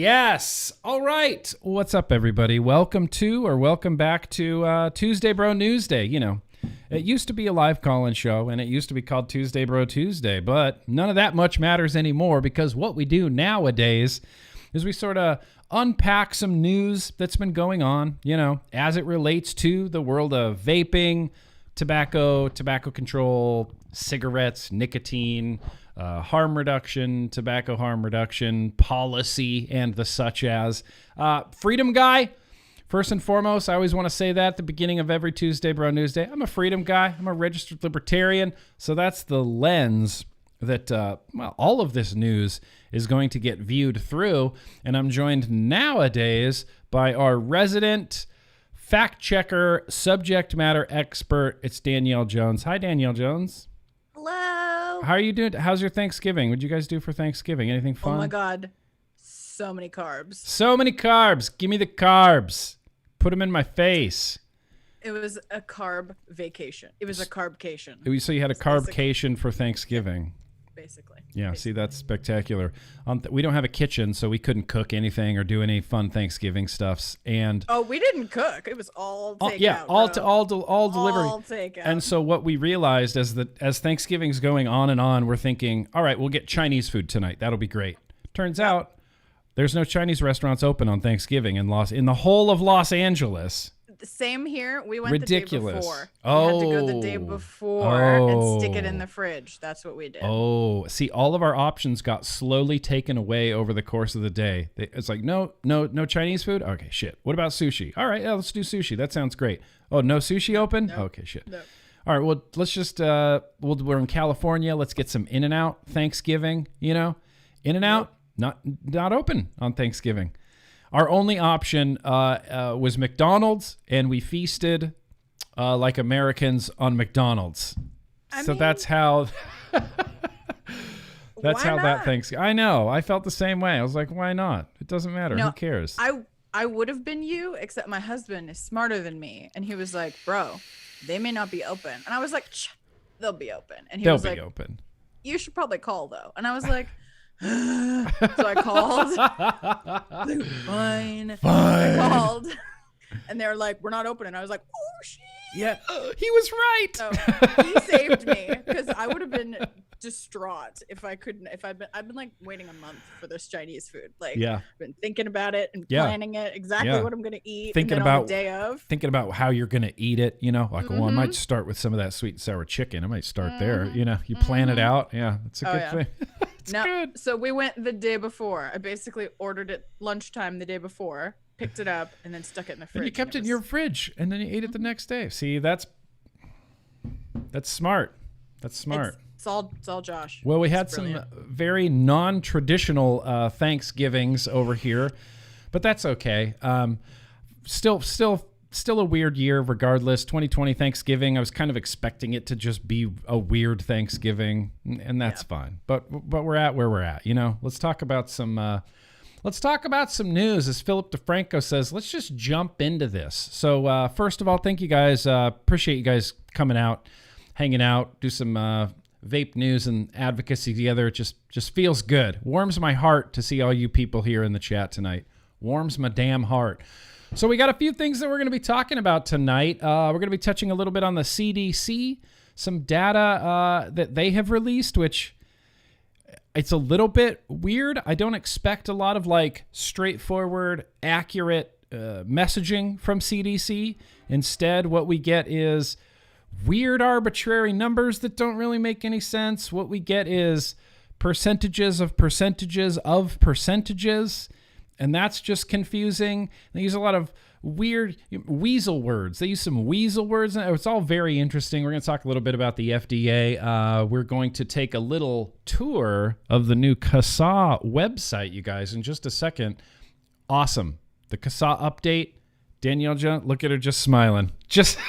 Yes. All right. What's up, everybody? Welcome back to Tuesday Bro Newsday. You know, it used to be a live call-in show, and it used to be called Tuesday Bro Tuesday, but none of that much matters anymore because what we do nowadays is we sort of unpack some news that's been going on, you know, as it relates to the world of vaping, tobacco control, cigarettes, nicotine, harm reduction, tobacco harm reduction, policy, and the such as. Freedom guy, first and foremost, I always want to say that at the beginning of every Tuesday Bro Newsday. I'm a freedom guy. I'm a registered libertarian. So that's the lens that all of this news is going to get viewed through. And I'm joined nowadays by our resident fact checker, subject matter expert. It's Danielle Jones. Hi, Danielle Jones. Hello. How are you doing? How's your Thanksgiving? What did you guys do for Thanksgiving? Anything fun? Oh my God. So many carbs. So many carbs. Give me the carbs. Put them in my face. It was a carb vacation. It was a carbcation. So you had a carbcation for Thanksgiving. Basically. Yeah, see, that's spectacular. We don't have a kitchen, so we couldn't cook anything or do any fun Thanksgiving stuffs. And we didn't cook. It was all takeout. Yeah, all delivery. All takeout. And so what we realized as Thanksgiving's going on and on, we're thinking, all right, we'll get Chinese food tonight. That'll be great. Turns out there's no Chinese restaurants open on Thanksgiving in the whole of Los Angeles. Same here. We went Ridiculous. the day before. We had to go the day before and stick it in the fridge. That's what we did. Oh, see, all of our options got slowly taken away over the course of the day. It's like, no Chinese food? Okay, shit. What about sushi? All right, yeah, let's do sushi. That sounds great. Oh, no sushi open? No. Okay, shit. No. All right, well, let's just, we're in California. Let's get some In-N-Out Thanksgiving, you know? In-N-Out, not open on Thanksgiving. Our only option was McDonald's, and we feasted like Americans on McDonald's. That's how that Thanksgiving. I know. I felt the same way. I was like, why not? It doesn't matter. Who cares? I would have been you, except my husband is smarter than me, and he was like, "Bro, they may not be open," and I was like, "They'll be open," and he was like, "They'll be open. You should probably call though," and I was like. So I called. Fine. I called, and they were like, "We're not open." And I was like, "Oh shit!" Yeah, he was right. So he saved me because I would have been distraught if I couldn't. I've been like waiting a month for this Chinese food. Like, I've been thinking about it and planning it exactly what I'm gonna eat. Thinking about on the day of. Thinking about how you're gonna eat it. You know, like, well, I might start with some of that sweet and sour chicken. I might start there. You know, you plan it out. Yeah, it's a good thing. It's good. So we went the day before. I basically ordered it lunchtime the day before, picked it up, and then stuck it in the fridge. And you kept it in your fridge, and then you ate it the next day. See, that's smart. That's smart. It's all Josh. Well, we had some very non-traditional Thanksgivings over here, but that's okay. Still a weird year regardless. 2020 Thanksgiving, I was kind of expecting it to just be a weird Thanksgiving, and that's fine. But we're at where we're at, you know. Let's talk about some news. As Philip DeFranco says, let's just jump into this. So first of all, thank you guys. Appreciate you guys coming out, hanging out, do some vape news and advocacy together. It just feels good. Warms my heart to see all you people here in the chat tonight. Warms my damn heart. So we got a few things that we're going to be talking about tonight. We're going to be touching a little bit on the CDC, some data that they have released, which it's a little bit weird. I don't expect a lot of like straightforward, accurate messaging from CDC. Instead, what we get is weird, arbitrary numbers that don't really make any sense. What we get is percentages of percentages of percentages. And that's just confusing. They use a lot of weird weasel words. They use some weasel words. It's all very interesting. We're going to talk a little bit about the FDA. We're going to take a little tour of the new CASAA website, you guys, in just a second. Awesome. The CASAA update. Danielle Jones, look at her just smiling. Just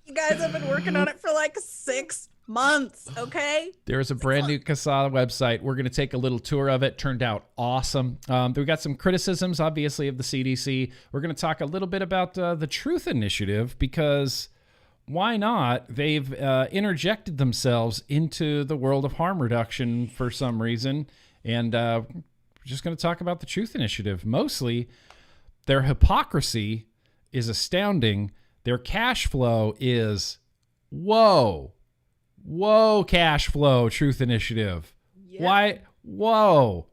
You guys have been working on it for like 6 months, okay? There's a brand new CASAA website. We're going to take a little tour of it. Turned out awesome. We got some criticisms, obviously, of the CDC. We're going to talk a little bit about the Truth Initiative because why not? They've interjected themselves into the world of harm reduction for some reason. And just going to talk about the Truth Initiative. Mostly, their hypocrisy is astounding. Their cash flow is, whoa, cash flow, Truth Initiative. Yep. Why? Whoa.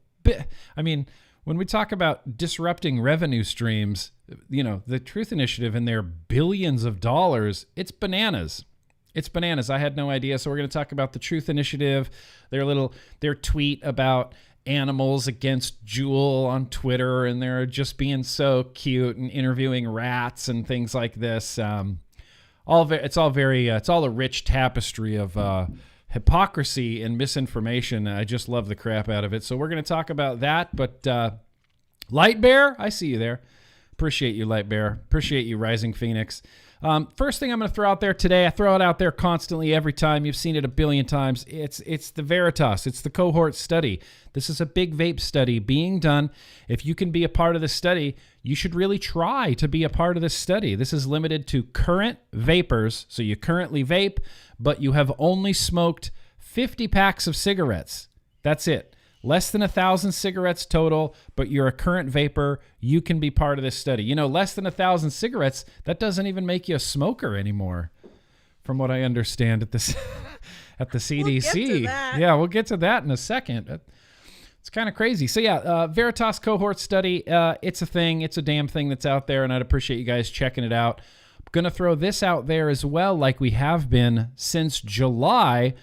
I mean, when we talk about disrupting revenue streams, the Truth Initiative and their billions of dollars, it's bananas. It's bananas. I had no idea. So we're going to talk about the Truth Initiative, their tweet about animals against Juul on Twitter, and they're just being so cute and interviewing rats and things like this. It's all a rich tapestry of hypocrisy and misinformation. I just love the crap out of it. So we're going to talk about that. But Light Bear, I see you there. Appreciate you, Light Bear. Appreciate you, Rising Phoenix. First thing I'm going to throw out there today, I throw it out there constantly every time. You've seen it a billion times. It's the Veritas. It's the Cohort study. This is a big vape study being done. If you can be a part of the study, you should really try to be a part of this study. This is limited to current vapors. So you currently vape, but you have only smoked 50 packs of cigarettes. That's it. Less than 1,000 cigarettes total, but you're a current vapor. You can be part of this study. Less than 1,000 cigarettes, that doesn't even make you a smoker anymore, from what I understand at the at the CDC. We'll get to that. Yeah, we'll get to that in a second. It's kind of crazy. So yeah, Veritas Cohort study. It's a thing. It's a damn thing that's out there, and I'd appreciate you guys checking it out. I'm going to throw this out there as well, like we have been since July.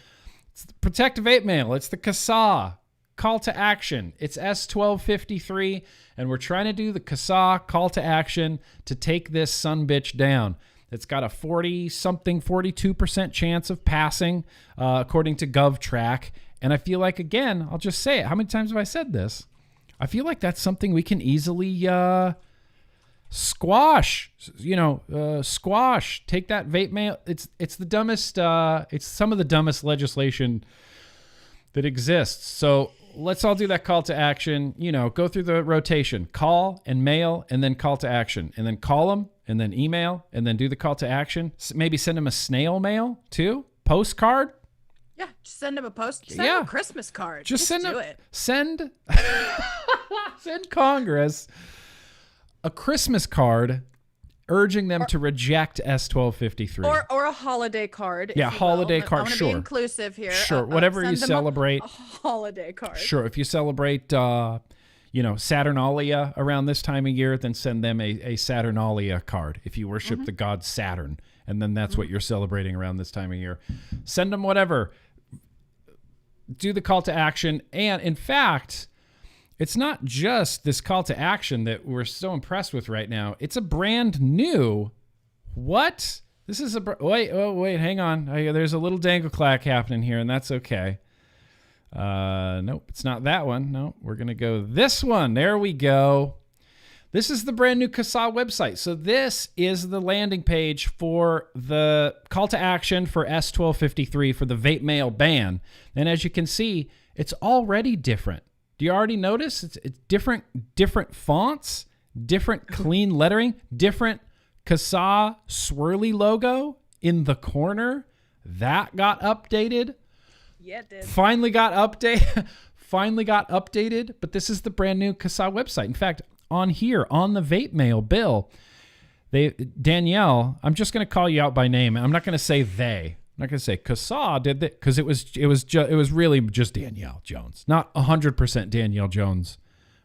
It's the Protect Vape Mail. It's the CASAA call to action. It's S1253, and we're trying to do the CASAA call to action to take this sumbitch down. It's got a 42% chance of passing, according to GovTrack. And I feel like, again, I'll just say it. How many times have I said this? I feel like that's something we can easily squash. Squash. Take that vape mail. It's the dumbest. It's some of the dumbest legislation that exists. So let's all do that call to action. Go through the rotation: call and mail, and then call to action, and then call them, and then email, and then do the call to action. Maybe send them a snail mail too, postcard. Yeah, just send them a Send them a Christmas card. Just send do them. It. Send Congress a Christmas card urging them to reject S1253. Or a holiday card. Yeah, holiday card. I want to be inclusive here. Sure, whatever you celebrate. A holiday card. Sure, if you celebrate, Saturnalia around this time of year, then send them a Saturnalia card. If you worship the god Saturn, and then that's what you're celebrating around this time of year, send them whatever. Do the call to action, and in fact, it's not just this call to action that we're so impressed with right now. It's a brand new. What? This is wait, hang on. There's a little dangle clack happening here, and that's okay. Nope, it's not that one. No, we're going to go this one. There we go. This is the brand new CASAA website. So this is the landing page for the call to action for S1253 for the vape mail ban. And as you can see, it's already different. Do you already notice? It's different fonts, different clean lettering, different CASAA swirly logo in the corner. That got updated. Yeah, it did. Finally got updated, but this is the brand new CASAA website. In fact, on here, on the vape mail bill, Danielle, I'm just going to call you out by name. I'm not going to say they. I'm not going to say CASAA did that, because it was really just Danielle Jones. Not 100% Danielle Jones,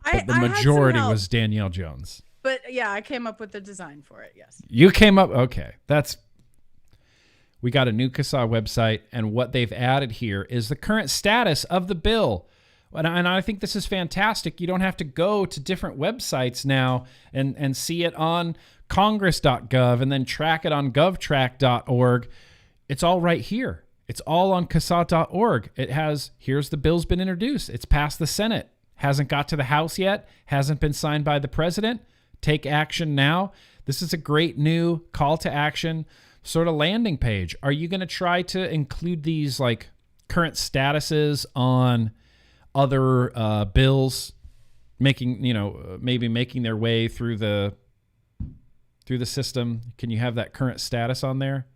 but the majority was Danielle Jones. But yeah, I came up with the design for it, yes. You came up, okay. We got a new CASAA website, and what they've added here is the current status of the bill. And I think this is fantastic. You don't have to go to different websites now and see it on congress.gov and then track it on govtrack.org. It's all right here. It's all on CASAA.org. Here's the bill's been introduced. It's passed the Senate. Hasn't got to the House yet. Hasn't been signed by the president. Take action now. This is a great new call to action sort of landing page. Are you going to try to include these like current statuses on other bills making their way through the system? Can you have that current status on there?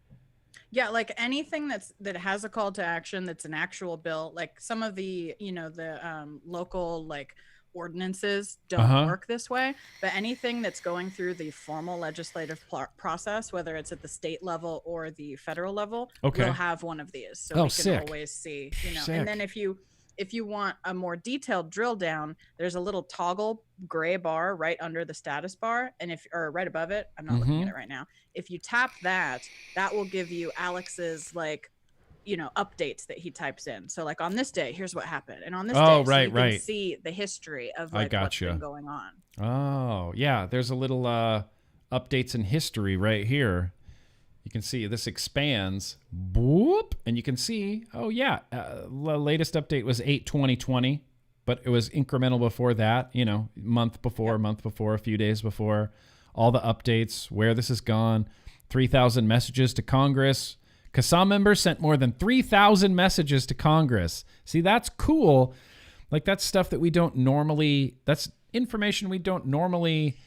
Yeah, like anything that has a call to action that's an actual bill, like some of the the local like ordinances don't work this way, but anything that's going through the formal legislative process, whether it's at the state level or the federal level, will have one of these. So we can always see, and then if you want a more detailed drill down, there's a little toggle gray bar right under the status bar, and or right above it, I'm not looking at it right now. If you tap that will give you Alex's updates that he types in. So like on this day, here's what happened, and on this day, so you can see the history of what's been going on. Oh yeah, there's a little updates in history right here. You can see this expands, boop, and you can see, the latest update was 8/20/20, but it was incremental before that, month before, a few days before, all the updates, where this has gone, 3,000 messages to Congress. CASAA members sent more than 3,000 messages to Congress. See, that's cool. Like, that's stuff that that's information we don't normally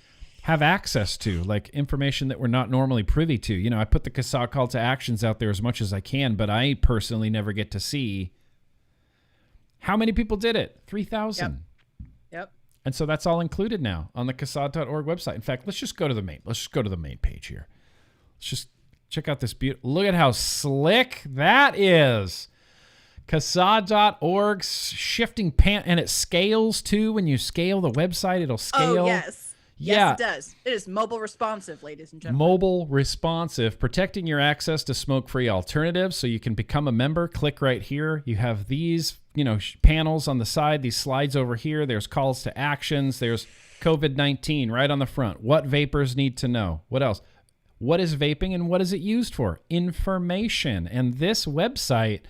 have access to, like information that we're not normally privy to. I put the CASAA call to actions out there as much as I can, but I personally never get to see how many people did it. 3,000. Yep. And so that's all included now on the CASAA.org website. In fact, let's just go to the main page here. Let's just check out this look at how slick that is. CASAA.org shifting and it scales too. When you scale the website, it'll scale. Oh, yes. Yes, it does. It is mobile responsive, ladies and gentlemen. Mobile responsive, protecting your access to smoke-free alternatives. So you can become a member. Click right here. You have these, panels on the side, these slides over here. There's calls to actions. There's COVID-19 right on the front. What vapors need to know. What else? What is vaping and what is it used for? Information. And this website,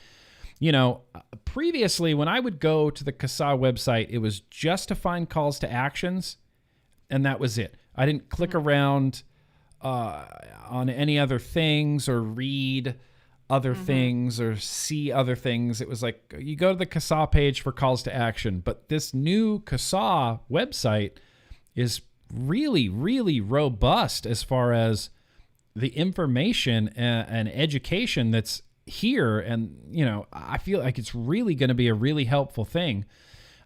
previously when I would go to the CASAA website, it was just to find calls to actions. And that was it. I didn't click around on any other things or read other things or see other things. It was like you go to the CASAA page for calls to action. But this new CASAA website is really, really robust as far as the information and education that's here. And, I feel like it's really going to be a really helpful thing.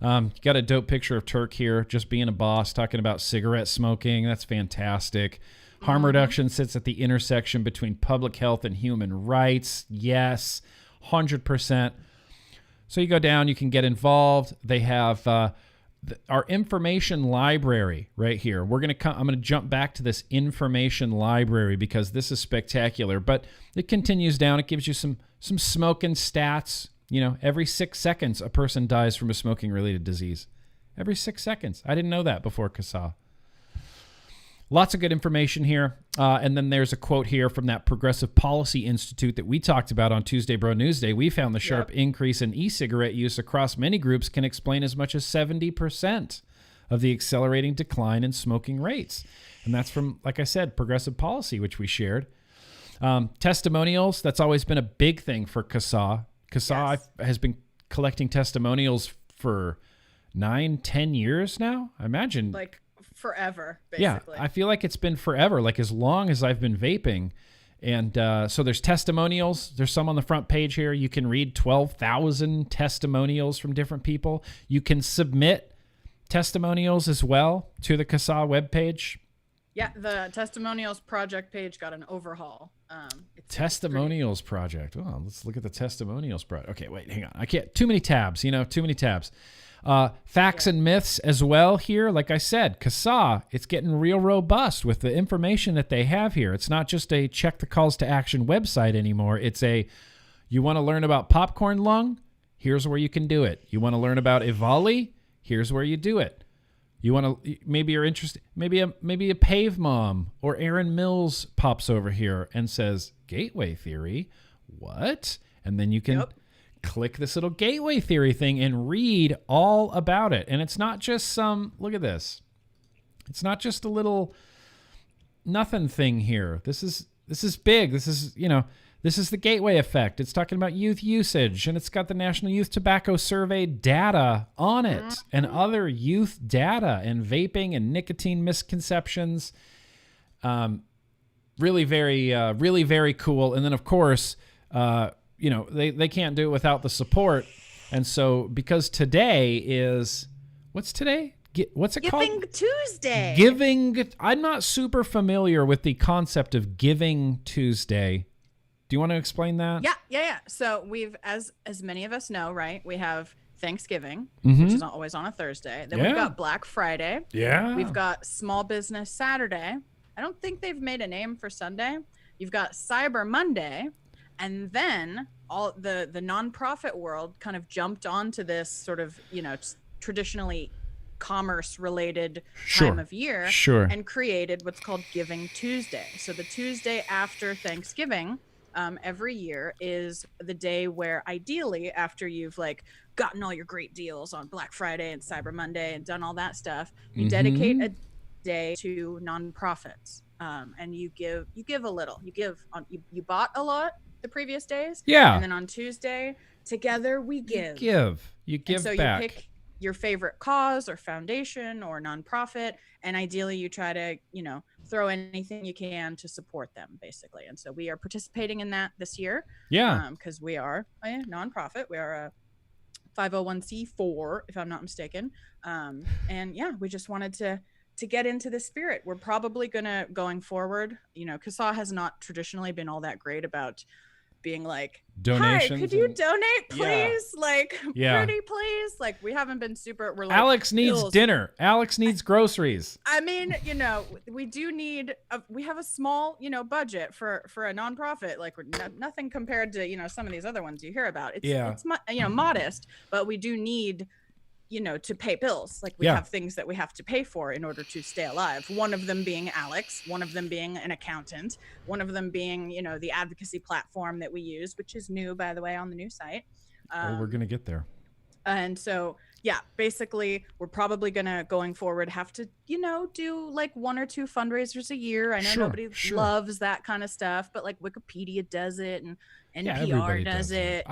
You got a dope picture of Turk here, just being a boss, talking about cigarette smoking. That's fantastic. Harm reduction sits at the intersection between public health and human rights. Yes, 100%. So you go down, you can get involved. They have our information library right here. I'm going to jump back to this information library because this is spectacular. But it continues down. It gives you some smoking stats. Every 6 seconds, a person dies from a smoking-related disease. Every 6 seconds. I didn't know that before CASAA. Lots of good information here. And then there's a quote here from that Progressive Policy Institute that we talked about on Tuesday Bro Newsday. We found the sharp increase in e-cigarette use across many groups can explain as much as 70% of the accelerating decline in smoking rates. And that's from, like I said, Progressive Policy, which we shared. Testimonials, that's always been a big thing for CASAA. CASAA has been collecting testimonials for 9-10 years now. I imagine like forever, basically. Yeah, I feel like it's been forever, like as long as I've been vaping. And so there's testimonials. There's some on the front page here. You can read 12,000 testimonials from different people. You can submit testimonials as well to the CASAA webpage. Yeah, the testimonials project page got an overhaul. Testimonials project. Oh, let's look at the testimonials project. Okay, wait, hang on. I can't. Too many tabs. Too many tabs. Facts and myths as well here. Like I said, CASAA, it's getting real robust with the information that they have here. It's not just a check the calls to action website anymore. It's you want to learn about popcorn lung? Here's where you can do it. You want to learn about EVALI? Here's where you do it. You want to, maybe you're interested, maybe a Pave Mom or Aaron Mills pops over here and says, gateway theory, what? And then you can click this little gateway theory thing and read all about it. And it's not just look at this. It's not just a little nothing thing here. This is big. This is, this is the gateway effect. It's talking about youth usage, and it's got the National Youth Tobacco Survey data on it and other youth data and vaping and nicotine misconceptions. Really very cool. And then, of course, they can't do it without the support. And so because today is, what's today? What's it called? Giving Tuesday. I'm not super familiar with the concept of Giving Tuesday. Do you want to explain that? Yeah. So we've, as many of us know, right? We have Thanksgiving, Mm-hmm. which is always on a Thursday. Then we've got Black Friday. Yeah. We've got Small Business Saturday. I don't think they've made a name for Sunday. You've got Cyber Monday. And then all the nonprofit world kind of jumped onto this sort of, traditionally commerce related time of year and created what's called Giving Tuesday. So the Tuesday after Thanksgiving every year is the day where, ideally, after you've gotten all your great deals on Black Friday and Cyber Monday and done all that stuff, you dedicate a day to nonprofits. And you give a little. You bought a lot the previous days. Yeah. And then on Tuesday, together we give. You give so back. You pick your favorite cause or foundation or nonprofit, and ideally you try to, throw anything you can to support them, basically. And so we are participating in that this year. Yeah. Because we are a nonprofit. We are a 501c4, if I'm not mistaken. And yeah, we just wanted to get into the spirit. We're probably going forward, CASAA has not traditionally been all that great about being like, donations. Hi, could you donate, please? Pretty please. We haven't been super. We're like, Alex needs dinner. Alex needs groceries. I mean, we do need. We have a small, budget for a nonprofit. Nothing compared to some of these other ones you hear about. It's modest, but we do need, to pay bills. We have things that we have to pay for in order to stay alive. One of them being Alex, one of them being an accountant, one of them being, the advocacy platform that we use, which is new, by the way, on the new site. We're going to get there. And so, basically we're probably going forward have to, do 1 or 2 fundraisers a year. I know nobody loves that kind of stuff, but Wikipedia does it and NPR does it,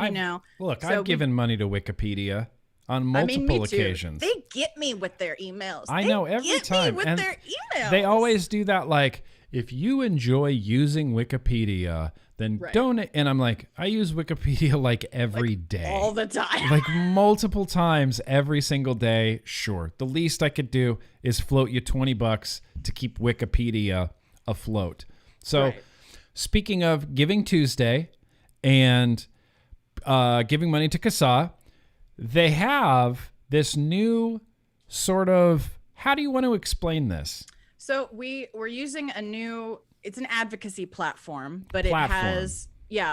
Look, I've given money to Wikipedia on multiple occasions. They get me with their emails. I know every time. With their emails. They always do that. If you enjoy using Wikipedia, then donate. And I'm like, I use Wikipedia every day. All the time. Multiple times every single day. Sure. The least I could do is float you $20 to keep Wikipedia afloat. So speaking of Giving Tuesday and giving money to CASAA, they have this new sort of, how do you want to explain this? So we're using it's an advocacy platform, but it has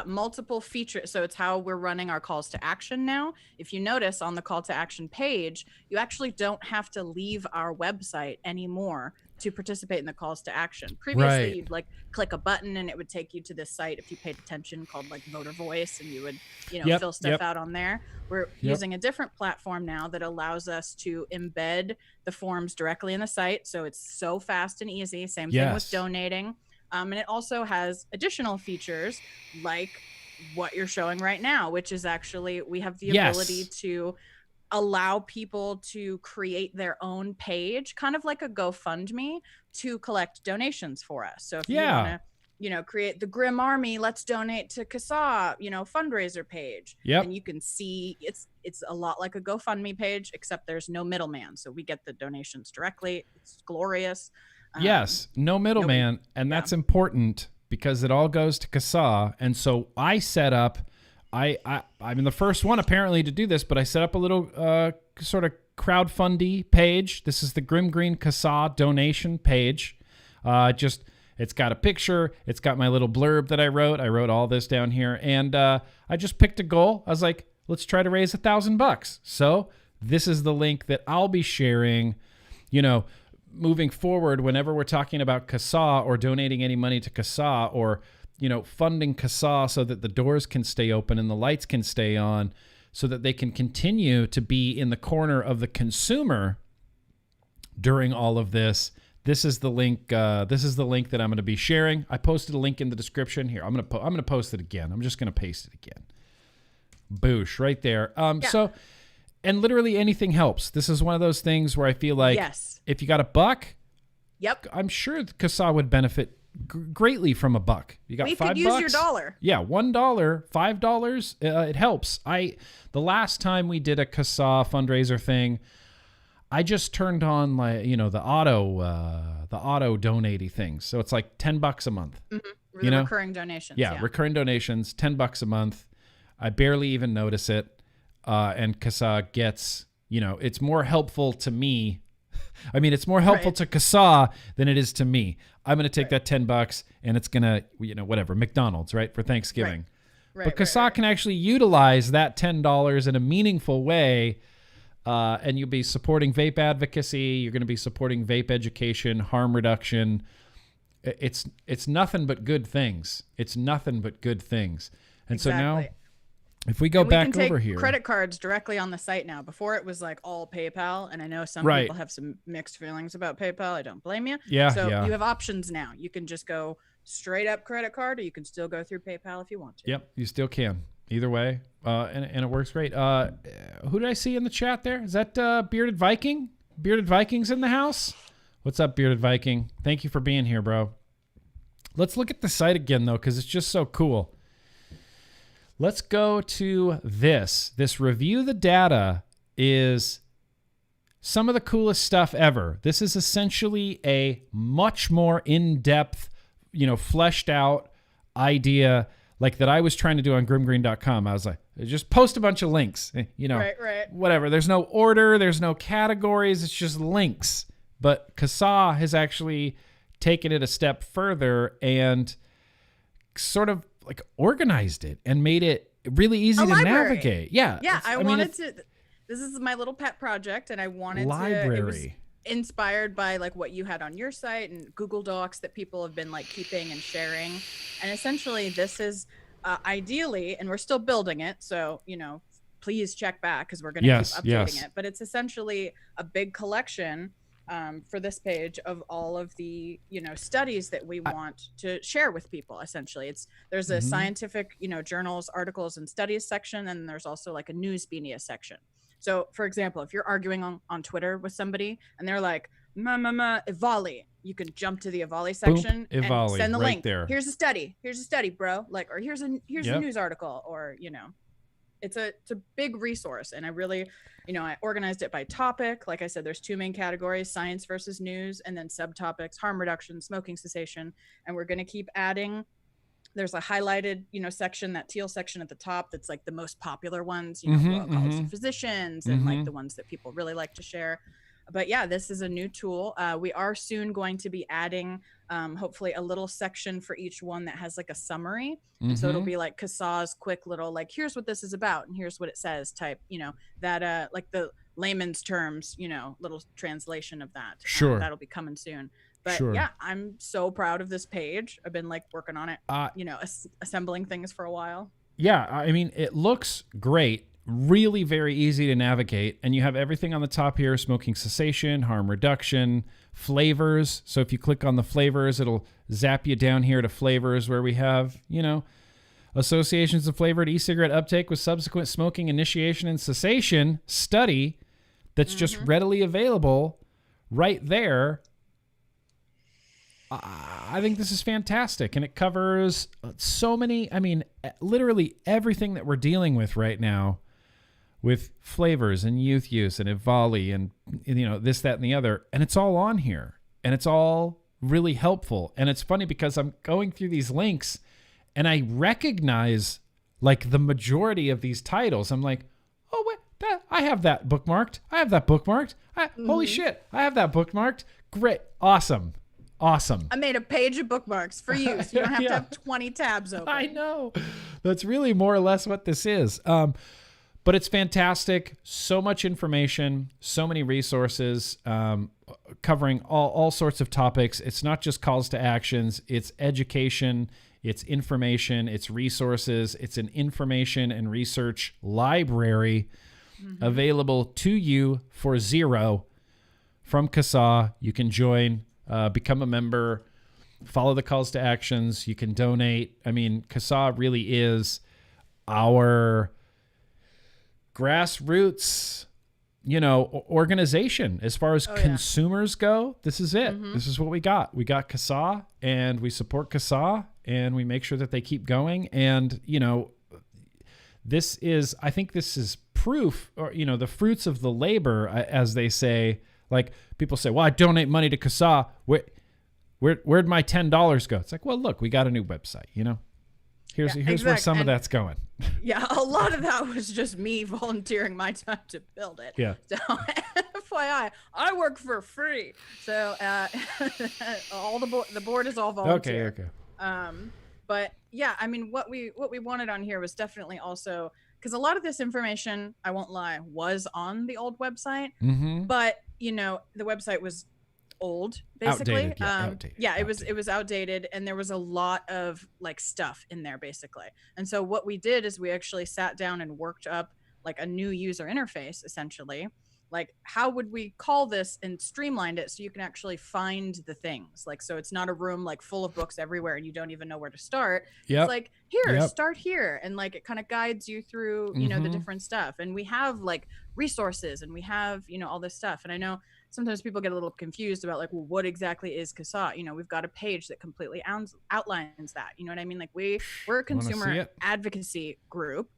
multiple features. So it's how we're running our calls to action now. If you notice on the call to action page, you actually don't have to leave our website anymore to participate in the calls to action. Previously, you'd click a button and it would take you to this site, if you paid attention, called Voter Voice, and you would fill stuff out on there. We're using a different platform now that allows us to embed the forms directly in the site, so it's so fast and easy. Same thing with donating. And it also has additional features like what you're showing right now, which is actually we have the ability to allow people to create their own page, kind of like a GoFundMe, to collect donations for us. So if you want to, create the Grimm Army, let's donate to CASAA, fundraiser page. And you can see it's a lot like a GoFundMe page, except there's no middleman. So we get the donations directly. It's glorious. No middleman. And that's important because it all goes to CASAA. And so I set up, I'm the first one apparently to do this, but I set up a little sort of crowdfundy page. This is the GrimmGreen CASAA donation page. It's got a picture. It's got my little blurb that I wrote. I wrote all this down here, and I just picked a goal. I was like, let's try to raise $1,000. So this is the link that I'll be sharing, moving forward whenever we're talking about CASAA or donating any money to CASAA or funding CASAA so that the doors can stay open and the lights can stay on so that they can continue to be in the corner of the consumer during all of this. This is the link. This is the link that I'm going to be sharing. I posted a link in the description here. I'm going to post it again. I'm just going to paste it again. Boosh, right there. So, and literally anything helps. This is one of those things where I feel like if you got $1, I'm sure CASAA would benefit greatly from $1. You got $5. We could use your dollar. Yeah, $1, $5. It helps. The last time we did a CASAA fundraiser thing, I just turned on the auto donate things. So it's like $10 a month. Mm-hmm. The recurring donations. Yeah, recurring donations, $10 a month. I barely even notice it. And CASAA gets, it's more helpful to me. I mean, it's more helpful to CASAA than it is to me. I'm going to take that $10 and it's going to, whatever, McDonald's, right, for Thanksgiving. But CASAA can actually utilize that $10 in a meaningful way. And you'll be supporting vape advocacy. You're going to be supporting vape education, harm reduction. It's nothing but good things. It's nothing but good things. And so now, if we go back over here, credit cards directly on the site now. Before it was like all PayPal, and I know some people have some mixed feelings about PayPal. I don't blame you. You have options now. You can just go straight up credit card, or you can still go through PayPal if you want to. Yep, you still can. Either way, and it works great. Who did I see in the chat there? Is that Bearded Viking? Bearded Viking's in the house? What's up, Bearded Viking? Thank you for being here, bro. Let's look at the site again, though, because it's just so cool. Let's go to this. This review the data is some of the coolest stuff ever. This is essentially a much more in-depth, fleshed out idea like that I was trying to do on GrimmGreen.com. I was like, just post a bunch of links, whatever. There's no order. There's no categories. It's just links. But CASAA has actually taken it a step further and sort of like organized it and made it really easy to navigate. Yeah. I wanted to. This is my little pet project, and I wanted to. It was inspired by like what you had on your site and Google Docs that people have been like keeping and sharing. And essentially, this is ideally, and we're still building it. So please check back because we're going to keep updating it. But it's essentially a big collection. For this page of all of the studies that we want to share with people. Essentially, there's a scientific journals, articles, and studies section, and there's also like a news media section. So, for example, if you're arguing on Twitter with somebody and they're like Ivali, you can jump to the Ivali section and send the link. There. Here's a study, bro. Like, or here's a news article, or it's a big resource. And I really, I organized it by topic. Like I said, there's two main categories: science versus news, and then subtopics: harm reduction, smoking cessation. And we're going to keep adding. There's a highlighted, section, that teal section at the top. That's like the most popular ones, college physicians, and like the ones that people really like to share. But yeah, this is a new tool. We are soon going to be adding, hopefully, a little section for each one that has like a summary. And so it'll be like CASAA's quick little, like, here's what this is about and here's what it says type, that like the layman's terms, little translation of that. Sure. That'll be coming soon. But yeah, I'm so proud of this page. I've been like working on it, assembling things for a while. Yeah, I mean, it looks great. Really very easy to navigate, and you have everything on the top here: smoking cessation, harm reduction, flavors. So if you click on the flavors, it'll zap you down here to flavors, where we have associations of flavored e-cigarette uptake with subsequent smoking initiation and cessation study that's just readily available right there. I think this is fantastic, and it covers so many, literally everything that we're dealing with right now with flavors and youth use and Ivali and this, that, and the other. And it's all on here, and it's all really helpful. And it's funny because I'm going through these links and I recognize like the majority of these titles. I'm like, oh, wait, I have that bookmarked. Holy shit, I have that bookmarked. Great. Awesome. I made a page of bookmarks for you, so you don't have to have 20 tabs open. I know. That's really more or less what this is. But it's fantastic. So much information, so many resources, covering all sorts of topics. It's not just calls to actions. It's education. It's information. It's resources. It's an information and research library available to you for $0 from CASAA. You can join, become a member, follow the calls to actions. You can donate. I mean, CASAA really is our grassroots, organization as far as consumers go. This is it. This is what we got. We got CASAA, and we support CASAA, and we make sure that they keep going. And, I think this is proof, or the fruits of the labor, as they say. Like people say, well, I donate money to CASAA. Where'd my $10 go? It's like, well, look, we got a new website. Here's where some of that's going. Yeah, a lot of that was just me volunteering my time to build it. Yeah. So, FYI, I work for free. So all the board is all volunteer. Okay. But yeah, I mean, what we wanted on here was definitely also, because a lot of this information, I won't lie, was on the old website, but the website was old, basically. Outdated. It was outdated, and there was a lot of like stuff in there, basically. And so what we did is we actually sat down and worked up like a new user interface, essentially. Like, how would we call this, and streamlined it so you can actually find the things. Like, so it's not a room like full of books everywhere and you don't even know where to start. It's like, start here. And like, it kind of guides you through, the different stuff. And we have like resources, and we have, all this stuff. And I know sometimes people get a little confused about like, well, what exactly is CASAA? We've got a page that completely outlines that. You know what I mean? Like, we're a consumer advocacy group.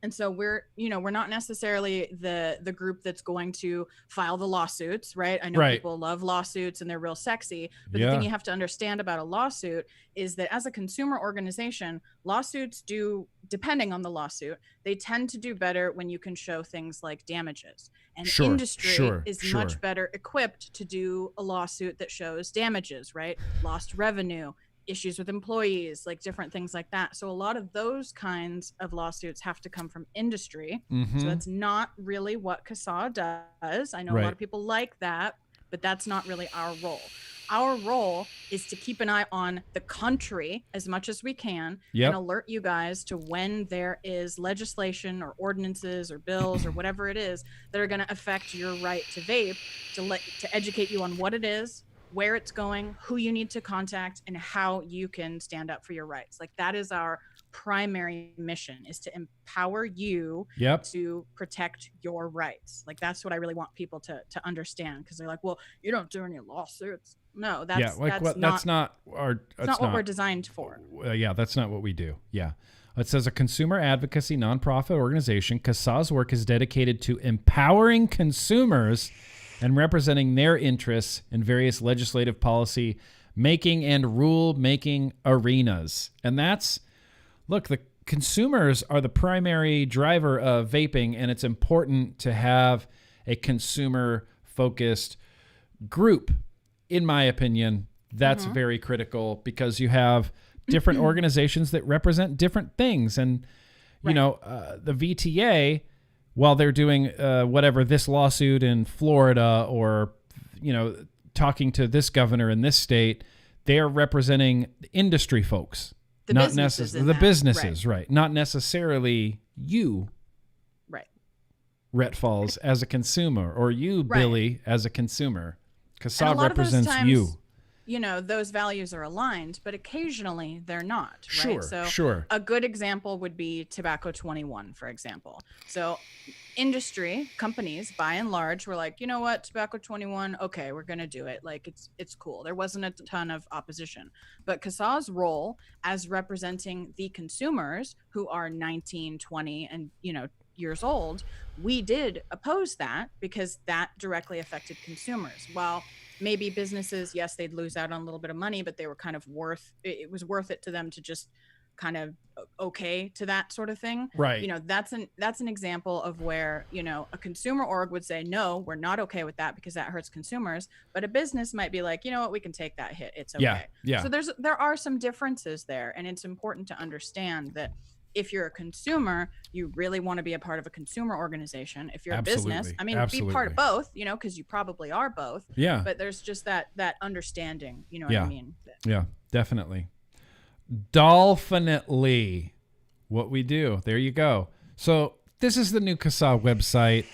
And so we're not necessarily the group that's going to file the lawsuits, right? I know people love lawsuits and they're real sexy, but the thing you have to understand about a lawsuit is that as a consumer organization, lawsuits do, depending on the lawsuit, they tend to do better when you can show things like damages. And industry is much better equipped to do a lawsuit that shows damages, right? Lost revenue, issues with employees, like different things like that. So a lot of those kinds of lawsuits have to come from industry. So that's not really what CASAA does. I know a lot of people like that, but that's not really our role. Our role is to keep an eye on the country as much as we can and alert you guys to when there is legislation or ordinances or bills or whatever it is that are going to affect your right to vape, to educate you on what it is, where it's going, who you need to contact, and how you can stand up for your rights. Like, that is our primary mission, is to empower you to protect your rights. Like, that's what I really want people to understand, because they're like, well, you don't do any lawsuits. No, that's not what we're designed for. That's not what we do. Yeah. It says a consumer advocacy nonprofit organization. CASAA's work is dedicated to empowering consumers and representing their interests in various legislative policy making and rule making arenas. And the consumers are the primary driver of vaping, and it's important to have a consumer focused group. In my opinion, that's very critical, because you have different organizations that represent different things. And, the VTA, while they're doing whatever, this lawsuit in Florida, or, talking to this governor in this state, they're representing industry folks, not necessarily the businesses, right? Not necessarily you, right? Rhett Falls as a consumer, or you, Billy, as a consumer. CASAA represents you. Those values are aligned, but occasionally they're not, right? So a good example would be Tobacco 21, for example. So industry companies, by and large, were like, you know what, Tobacco 21, okay, we're going to do it. Like, it's cool. There wasn't a ton of opposition. But CASAA's role as representing the consumers who are 19, 20, and, years old, we did oppose that, because that directly affected consumers. While maybe businesses, yes, they'd lose out on a little bit of money, but they were kind of it was worth it to them to just kind of okay to that sort of thing. Right. That's an example of where, a consumer org would say, no, we're not okay with that because that hurts consumers. But a business might be like, you know what, we can take that hit. It's okay. Yeah. So there are some differences there. And it's important to understand that if you're a consumer, you really want to be a part of a consumer organization. If you're a business, be part of both, because you probably are both. Yeah. But there's just that understanding, what I mean? Yeah, definitely. Dolphinately, what we do. There you go. So this is the new CASAA website.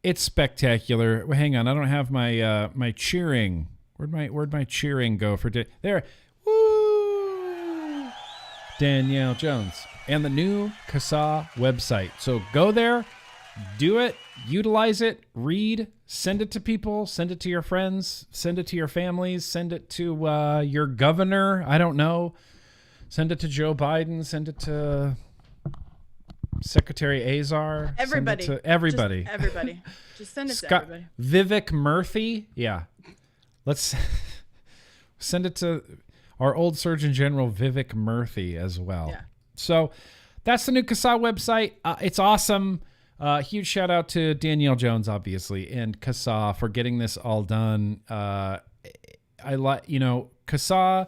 It's spectacular. Well, hang on, I don't have my my cheering. Where'd my cheering go for today? There. Woo! Danielle Jones. And the new CASAA website. So go there, do it, utilize it, read, send it to people, send it to your friends, send it to your families, send it to your governor. I don't know. Send it to Joe Biden, send it to Secretary Azar. Everybody. Send it to everybody. Just everybody. Just send it to everybody. Vivek Murthy. Yeah. Let's send it to our old Surgeon General, Vivek Murthy, as well. Yeah. So that's the new CASAA website. It's awesome. Huge shout out to Danielle Jones, obviously, and CASAA for getting this all done. I like, CASAA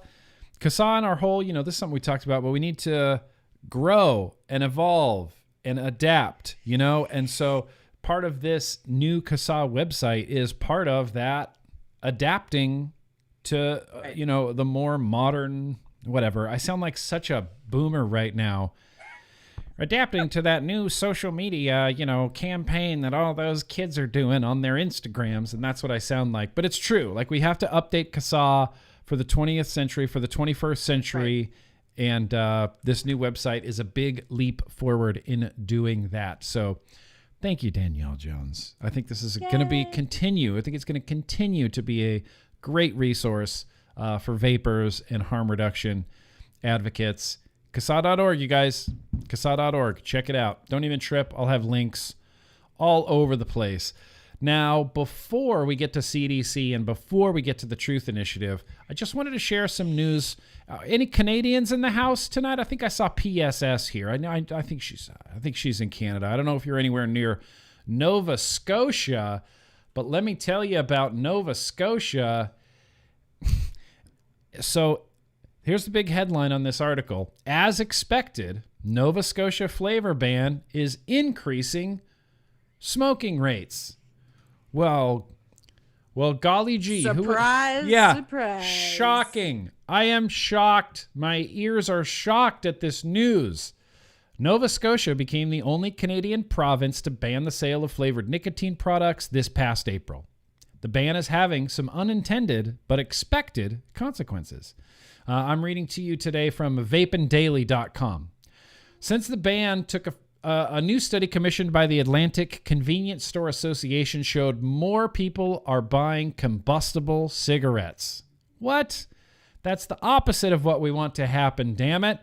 and our whole, this is something we talked about, but we need to grow and evolve and adapt, and so part of this new CASAA website is part of that adapting to, the more modern, whatever. I sound like such a boomer right now. Adapting to that new social media, campaign that all those kids are doing on their Instagrams, and that's what I sound like. But it's true. Like, we have to update CASAA for the 20th century, for the 21st century, right. And this new website is a big leap forward in doing that. So thank you, Danielle Jones. I think this is going to continue. I think it's going to continue to be a great resource for vapors and harm reduction advocates. CASAA.org, you guys. CASAA.org. Check it out. Don't even trip. I'll have links all over the place. Now, before we get to CDC and before we get to the Truth Initiative, I just wanted to share some news. Any Canadians in the house tonight? I think I saw PSS here. I think she's in Canada. I don't know if you're anywhere near Nova Scotia, but let me tell you about Nova Scotia. So here's the big headline on this article. As expected, Nova Scotia flavor ban is increasing smoking rates. Well, golly gee. Surprise, surprise. Shocking. I am shocked. My ears are shocked at this news. Nova Scotia became the only Canadian province to ban the sale of flavored nicotine products this past April. The ban is having some unintended but expected consequences. I'm reading to you today from vapeanddaily.com. Since the ban took a new study commissioned by the Atlantic Convenience Store Association showed more people are buying combustible cigarettes. What? That's the opposite of what we want to happen, damn it.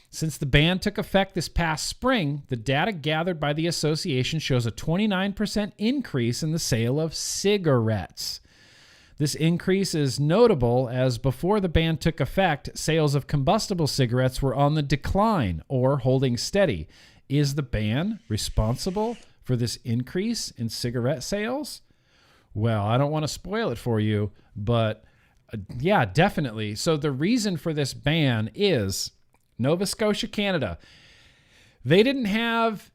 Since the ban took effect this past spring, the data gathered by the association shows a 29% increase in the sale of cigarettes. This increase is notable as before the ban took effect, sales of combustible cigarettes were on the decline or holding steady. Is the ban responsible for this increase in cigarette sales? Well, I don't want to spoil it for you, but yeah, definitely. So the reason for this ban is Nova Scotia, Canada. They didn't have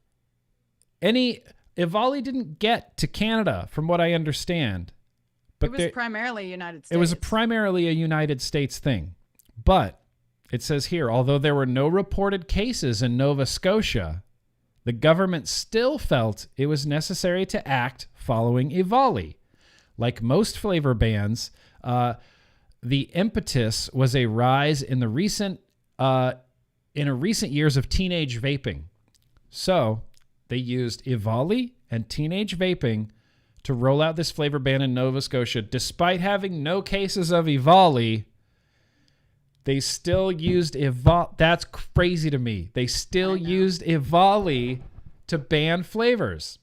any, EVALI didn't get to Canada from what I understand. But it was primarily United States. It was primarily a United States thing. But it says here, although there were no reported cases in Nova Scotia, the government still felt it was necessary to act following EVALI. Like most flavor bans, the impetus was a rise in the recent years of teenage vaping. So they used EVALI and teenage vaping to roll out this flavor ban in Nova Scotia. Despite having no cases of EVALI, they still used EVALI. That's crazy to me. They still used EVALI to ban flavors.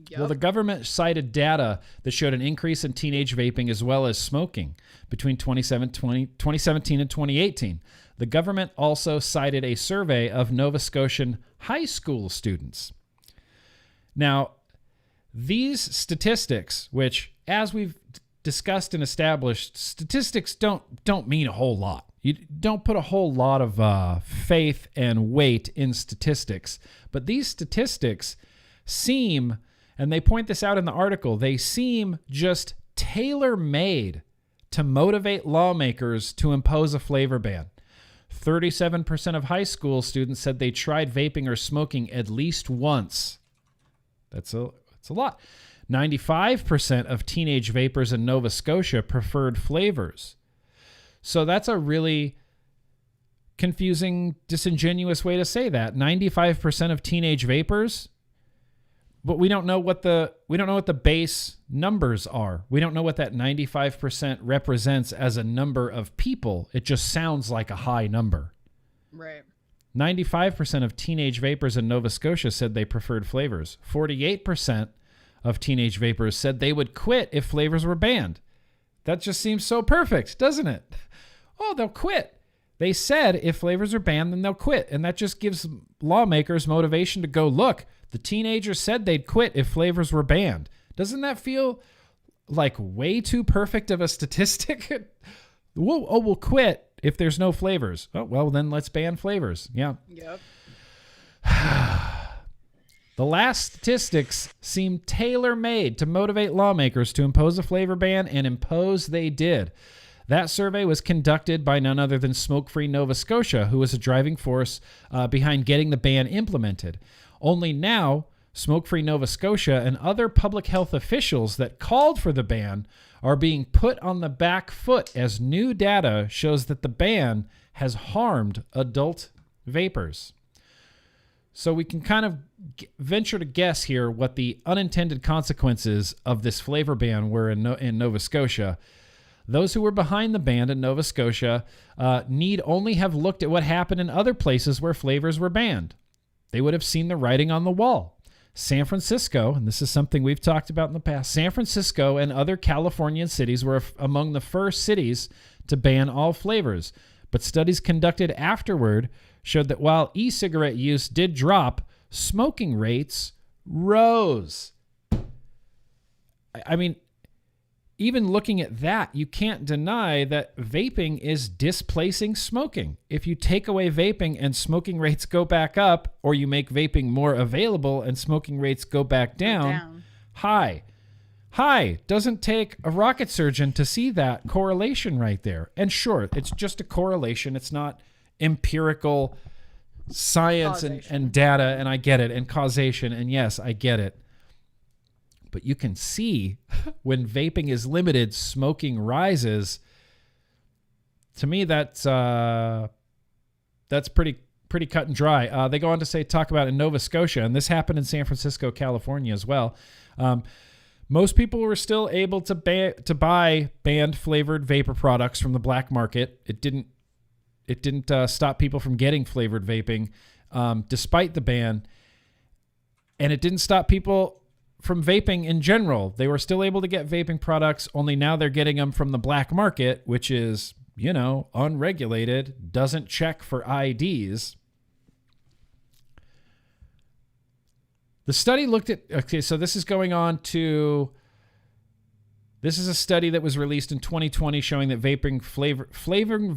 Yep. Well, the government cited data that showed an increase in teenage vaping as well as smoking between 2017 and 2018. The government also cited a survey of Nova Scotian high school students. Now, these statistics, which, as we've discussed and established, statistics don't mean a whole lot. You don't put a whole lot of faith and weight in statistics. But these statistics seem, and they point this out in the article, they seem just tailor-made to motivate lawmakers to impose a flavor ban. 37% of high school students said they tried vaping or smoking at least once. That's a lot. 95% of teenage vapers in Nova Scotia preferred flavors. So that's a really confusing, disingenuous way to say that. 95% of teenage vapers, but we don't know what the base numbers are. We don't know what that 95% represents as a number of people. It just sounds like a high number. Right. 95% of teenage vapors in Nova Scotia said they preferred flavors. 48% of teenage vapors said they would quit if flavors were banned. That just seems so perfect, doesn't it? Oh, they'll quit. They said if flavors are banned, then they'll quit. And that just gives lawmakers motivation to go, look, the teenagers said they'd quit if flavors were banned. Doesn't that feel like way too perfect of a statistic? We'll quit if there's no flavors. Oh, well, then let's ban flavors. Yeah. Yep. The last statistics seem tailor-made to motivate lawmakers to impose a flavor ban, and impose they did. That survey was conducted by none other than Smoke-Free Nova Scotia, who was a driving force behind getting the ban implemented. Only now, Smoke-Free Nova Scotia and other public health officials that called for the ban are being put on the back foot as new data shows that the ban has harmed adult vapors. So we can kind of venture to guess here what the unintended consequences of this flavor ban were in Nova Scotia. Those who were behind the ban in Nova Scotia need only have looked at what happened in other places where flavors were banned. They would have seen the writing on the wall. San Francisco, and this is something we've talked about in the past, San Francisco and other Californian cities were among the first cities to ban all flavors. But studies conducted afterward showed that while e-cigarette use did drop, smoking rates rose. I mean, even looking at that, you can't deny that vaping is displacing smoking. If you take away vaping and smoking rates go back up, or you make vaping more available and smoking rates go back down. High. Doesn't take a rocket surgeon to see that correlation right there. And sure, it's just a correlation. It's not empirical science and data, and I get it, and causation, and yes, I get it. But you can see when vaping is limited, smoking rises. To me, that's pretty cut and dry. They go on to talk about in Nova Scotia, and this happened in San Francisco, California as well. Most people were still able to buy banned flavored vapor products from the black market. It didn't stop people from getting flavored vaping, despite the ban, and it didn't stop people from vaping in general. They were still able to get vaping products, only now they're getting them from the black market, which is, unregulated, doesn't check for IDs. The study looked at, so this is going on to, this is a study that was released in 2020 showing that flavored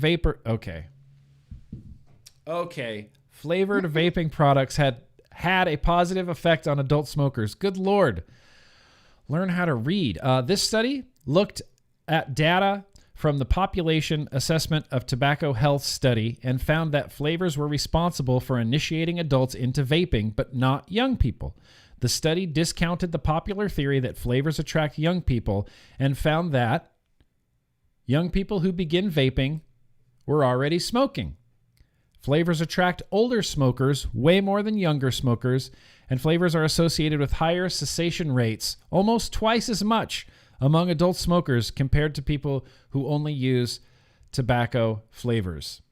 vaping products had a positive effect on adult smokers. Good Lord. Learn how to read. This study looked at data from the Population Assessment of Tobacco Health Study and found that flavors were responsible for initiating adults into vaping, but not young people. The study discounted the popular theory that flavors attract young people and found that young people who begin vaping were already smoking. Flavors attract older smokers way more than younger smokers, and flavors are associated with higher cessation rates, almost twice as much among adult smokers compared to people who only use tobacco flavors.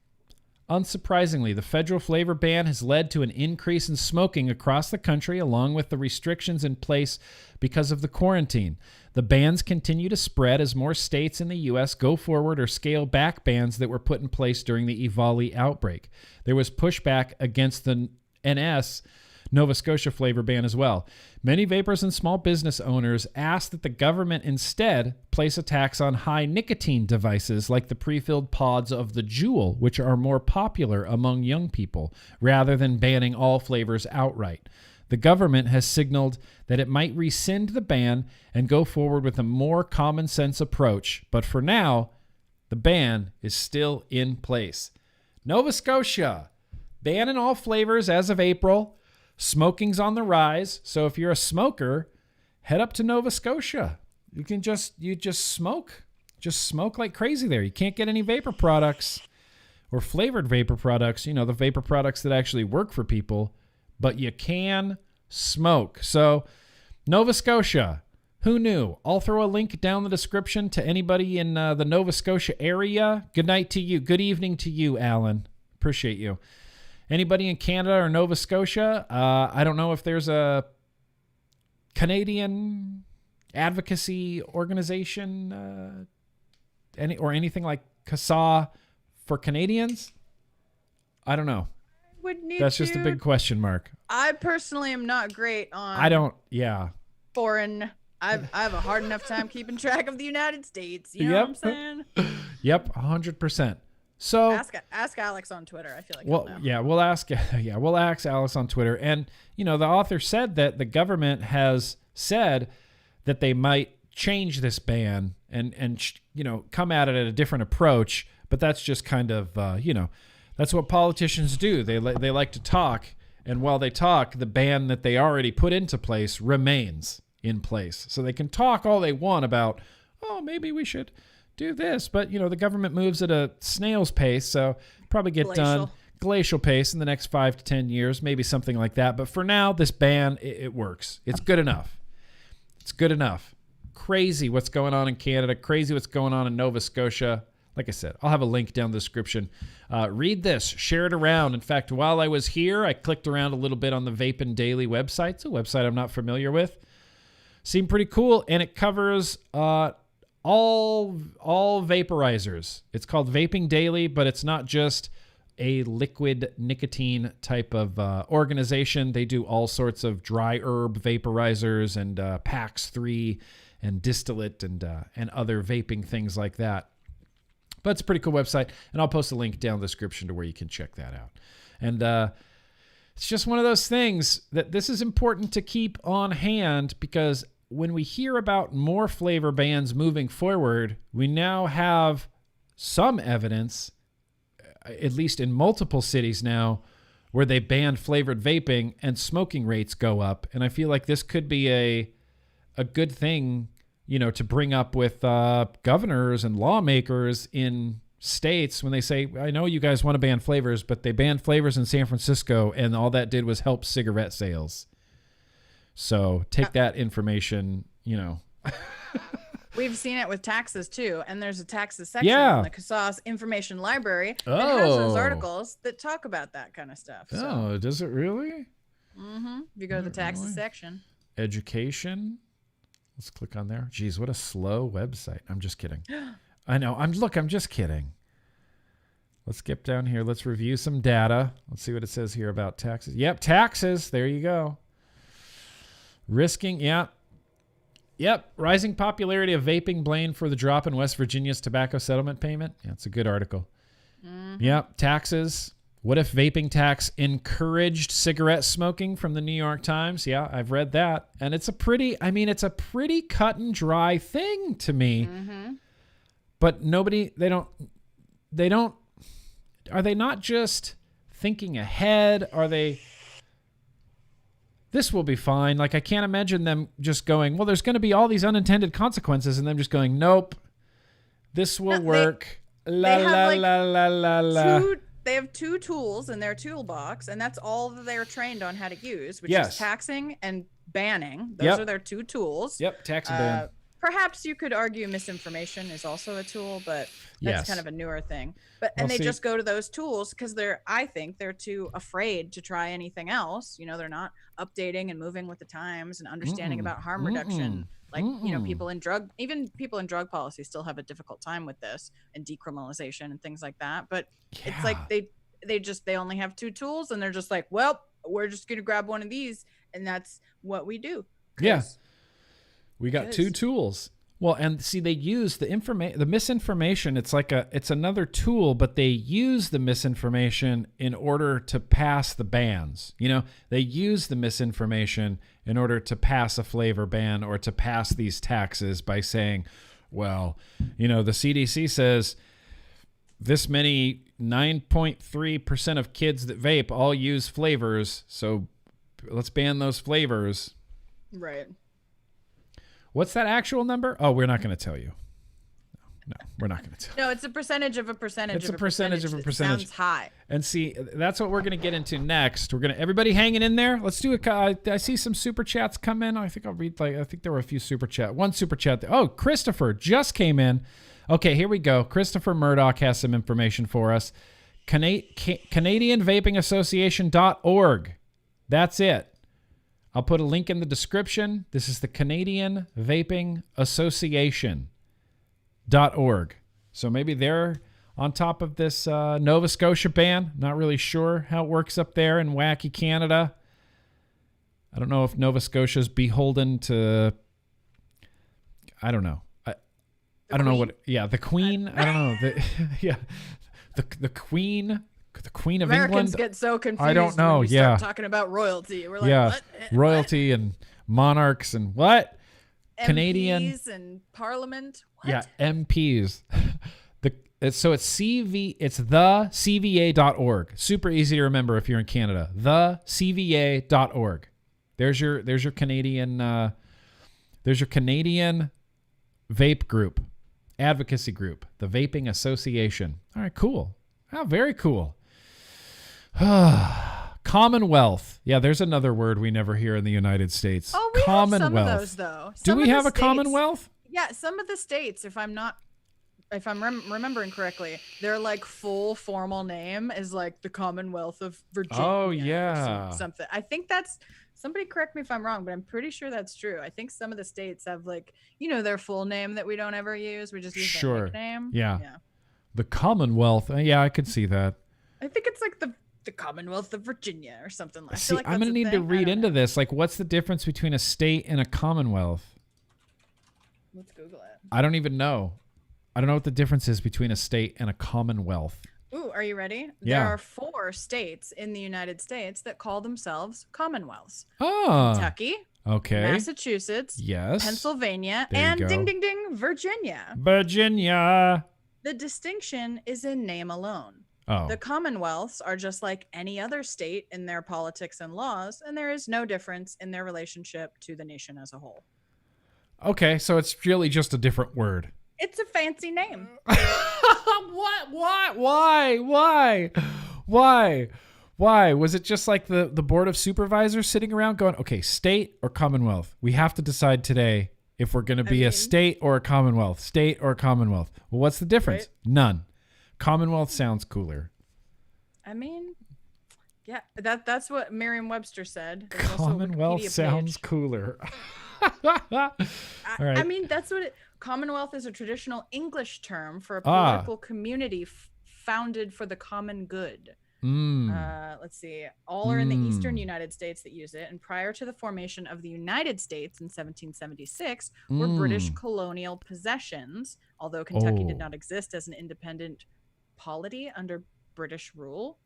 Unsurprisingly, the federal flavor ban has led to an increase in smoking across the country, along with the restrictions in place because of the quarantine. The bans continue to spread as more states in the U.S. go forward or scale back bans that were put in place during the EVALI outbreak. There was pushback against the NS Nova Scotia flavor ban as well. Many vapors and small business owners asked that the government instead place a tax on high nicotine devices like the pre-filled pods of the Juul, which are more popular among young people, rather than banning all flavors outright. The government has signaled that it might rescind the ban and go forward with a more common sense approach, but for now, the ban is still in place. Nova Scotia, banning all flavors as of April. Smoking's on the rise, so if you're a smoker, head up to Nova Scotia. You just smoke like crazy there. You can't get any vapor products or flavored vapor products, the vapor products that actually work for people, but you can smoke. So Nova Scotia, who knew? I'll throw a link down the description to anybody in the Nova Scotia area. Good night to you. Good evening to you, Alan. Appreciate you. Anybody in Canada or Nova Scotia? I don't know if there's a Canadian advocacy organization anything like CASAA for Canadians. I don't know. That's just a big question mark. I personally am not great on foreign. I have a hard enough time keeping track of the United States. You know what I'm saying? Yep, 100%. So ask Alex on Twitter. I feel like we'll ask Alex on Twitter. And the author said that the government has said that they might change this ban and come at it at a different approach. But that's just kind of that's what politicians do. They like to talk, and while they talk, the ban that they already put into place remains in place. So they can talk all they want about, maybe we should do this, but the government moves at a snail's pace, so probably get done glacial pace in the next 5 to 10 years, maybe something like that. But for now, this ban, it works. It's good enough. It's good enough. Crazy what's going on in Canada. Crazy what's going on in Nova Scotia. Like I said, I'll have a link down the description. Read this, share it around. In fact, while I was here, I clicked around a little bit on the Vaping Daily website. It's a website I'm not familiar with. Seemed pretty cool, and it covers all vaporizers. It's called Vaping Daily, but it's not just a liquid nicotine type of organization. They do all sorts of dry herb vaporizers and PAX 3 and distillate and other vaping things like that. But it's a pretty cool website, and I'll post a link down in the description to where you can check that out. And it's just one of those things that this is important to keep on hand, because when we hear about more flavor bans moving forward, we now have some evidence, at least in multiple cities now, where they banned flavored vaping and smoking rates go up. And I feel like this could be a good thing, to bring up with governors and lawmakers in states when they say, I know you guys want to ban flavors, but they banned flavors in San Francisco, and all that did was help cigarette sales. So take that information, We've seen it with taxes too, and there's a taxes section in the CASAA information library that has those articles that talk about that kind of stuff. So. Does it really? Mm-hmm. If you go to the taxes section. Education. Let's click on there. Geez, what a slow website. I'm just kidding. I know. I'm just kidding. Let's skip down here. Let's review some data. Let's see what it says here about taxes. Yep, taxes. There you go. Risking, Yep. Rising popularity of vaping blamed for the drop in West Virginia's tobacco settlement payment. Yeah, it's a good article. Mm-hmm. Yep. Taxes. What if vaping tax encouraged cigarette smoking from the New York Times? Yeah, I've read that. And it's a pretty cut and dry thing to me. Mm-hmm. But are they not just thinking ahead? This will be fine. Like, I can't imagine them just going, well, there's going to be all these unintended consequences, and them just going, nope, this will work. La, la, la. They have two tools in their toolbox, and that's all that they're trained on how to use, which is taxing and banning. Those are their two tools. Yep, tax and ban. Perhaps you could argue misinformation is also a tool, but that's kind of a newer thing. And they just go to those tools because I think they're too afraid to try anything else. They're not updating and moving with the times and understanding about harm reduction. Like, people in drug policy still have a difficult time with this, and decriminalization and things like that. But it's like they only have two tools, and they're just like, well, we're just going to grab one of these, and that's what we do. Yeah. We got two tools. Well, and see, they use the misinformation. It's another tool, but they use the misinformation in order to pass the bans. They use the misinformation in order to pass a flavor ban or to pass these taxes by saying, well, the CDC says this many 9.3% of kids that vape all use flavors, so let's ban those flavors. Right. What's that actual number? Oh, we're not going to tell you. No, we're not going to tell you. No, it's a percentage of a percentage. It's a percentage of a percentage. It sounds high. And see, that's what we're going to get into next. Everybody hanging in there. Let's do it. I see some super chats come in. I think I'll read, I think there were a few super chat. One super chat. Oh, Christopher just came in. Okay, here we go. Christopher Murdoch has some information for us. Canadian Vaping Association.org. That's it. I'll put a link in the description. This is the Canadian Vaping Association.org. So maybe they're on top of this Nova Scotia ban. Not really sure how it works up there in wacky Canada. I don't know if Nova Scotia's beholden to, I don't know. I don't know what, the Queen. I don't know. The Queen. The Queen of Americans England. Get so confused. I don't know. When we start talking about royalty. We're like, what? Royalty and monarchs and what? MPs Canadian and Parliament. What? Yeah, MPs. So it's it's the CVA.org. Super easy to remember if you're in Canada. The CVA.org. There's your Canadian vape group, advocacy group, the Vaping Association. All right, cool. Oh, very cool. Commonwealth. Yeah, there's another word we never hear in the United States. Oh, we Commonwealth. have some of those, though. Do we have a Commonwealth? Yeah, some of the states, if I'm remembering correctly, their like full formal name is like the Commonwealth of Virginia. Oh, yeah. Or something. I think that's, somebody correct me if I'm wrong, but I'm pretty sure that's true. I think some of the states have like, their full name that we don't ever use. We just use their nickname. Yeah. The Commonwealth. Yeah, I could see that. I think it's like the Commonwealth of Virginia or something like that. See, I'm going to need to read into this. Like, what's the difference between a state and a Commonwealth? Let's Google it. I don't even know. I don't know what the difference is between a state and a Commonwealth. Ooh, are you ready? Yeah. There are 4 states in the United States that call themselves Commonwealths. Oh. Kentucky. Okay. Massachusetts. Yes. Pennsylvania. There you And go. ding, ding, ding, Virginia. Virginia. The distinction is in name alone. Oh. The Commonwealths are just like any other state in their politics and laws, and there is no difference in their relationship to the nation as a whole. Okay, so it's really just a different word. It's a fancy name. What? Why? Was it just like the board of supervisors sitting around going, okay, state or Commonwealth? We have to decide today if we're going to be a state or a Commonwealth. State or Commonwealth. Well, what's the difference? Right. None. Commonwealth sounds cooler. I mean, yeah, that's what Merriam-Webster said. There's also a Commonwealth Wikipedia sounds page. cooler. All right. I mean, that's what Commonwealth is, a traditional English term for a political community founded for the common good. Let's see. All are in the eastern United States that use it. And prior to the formation of the United States in 1776 were British colonial possessions, although Kentucky did not exist as an independent polity under British rule,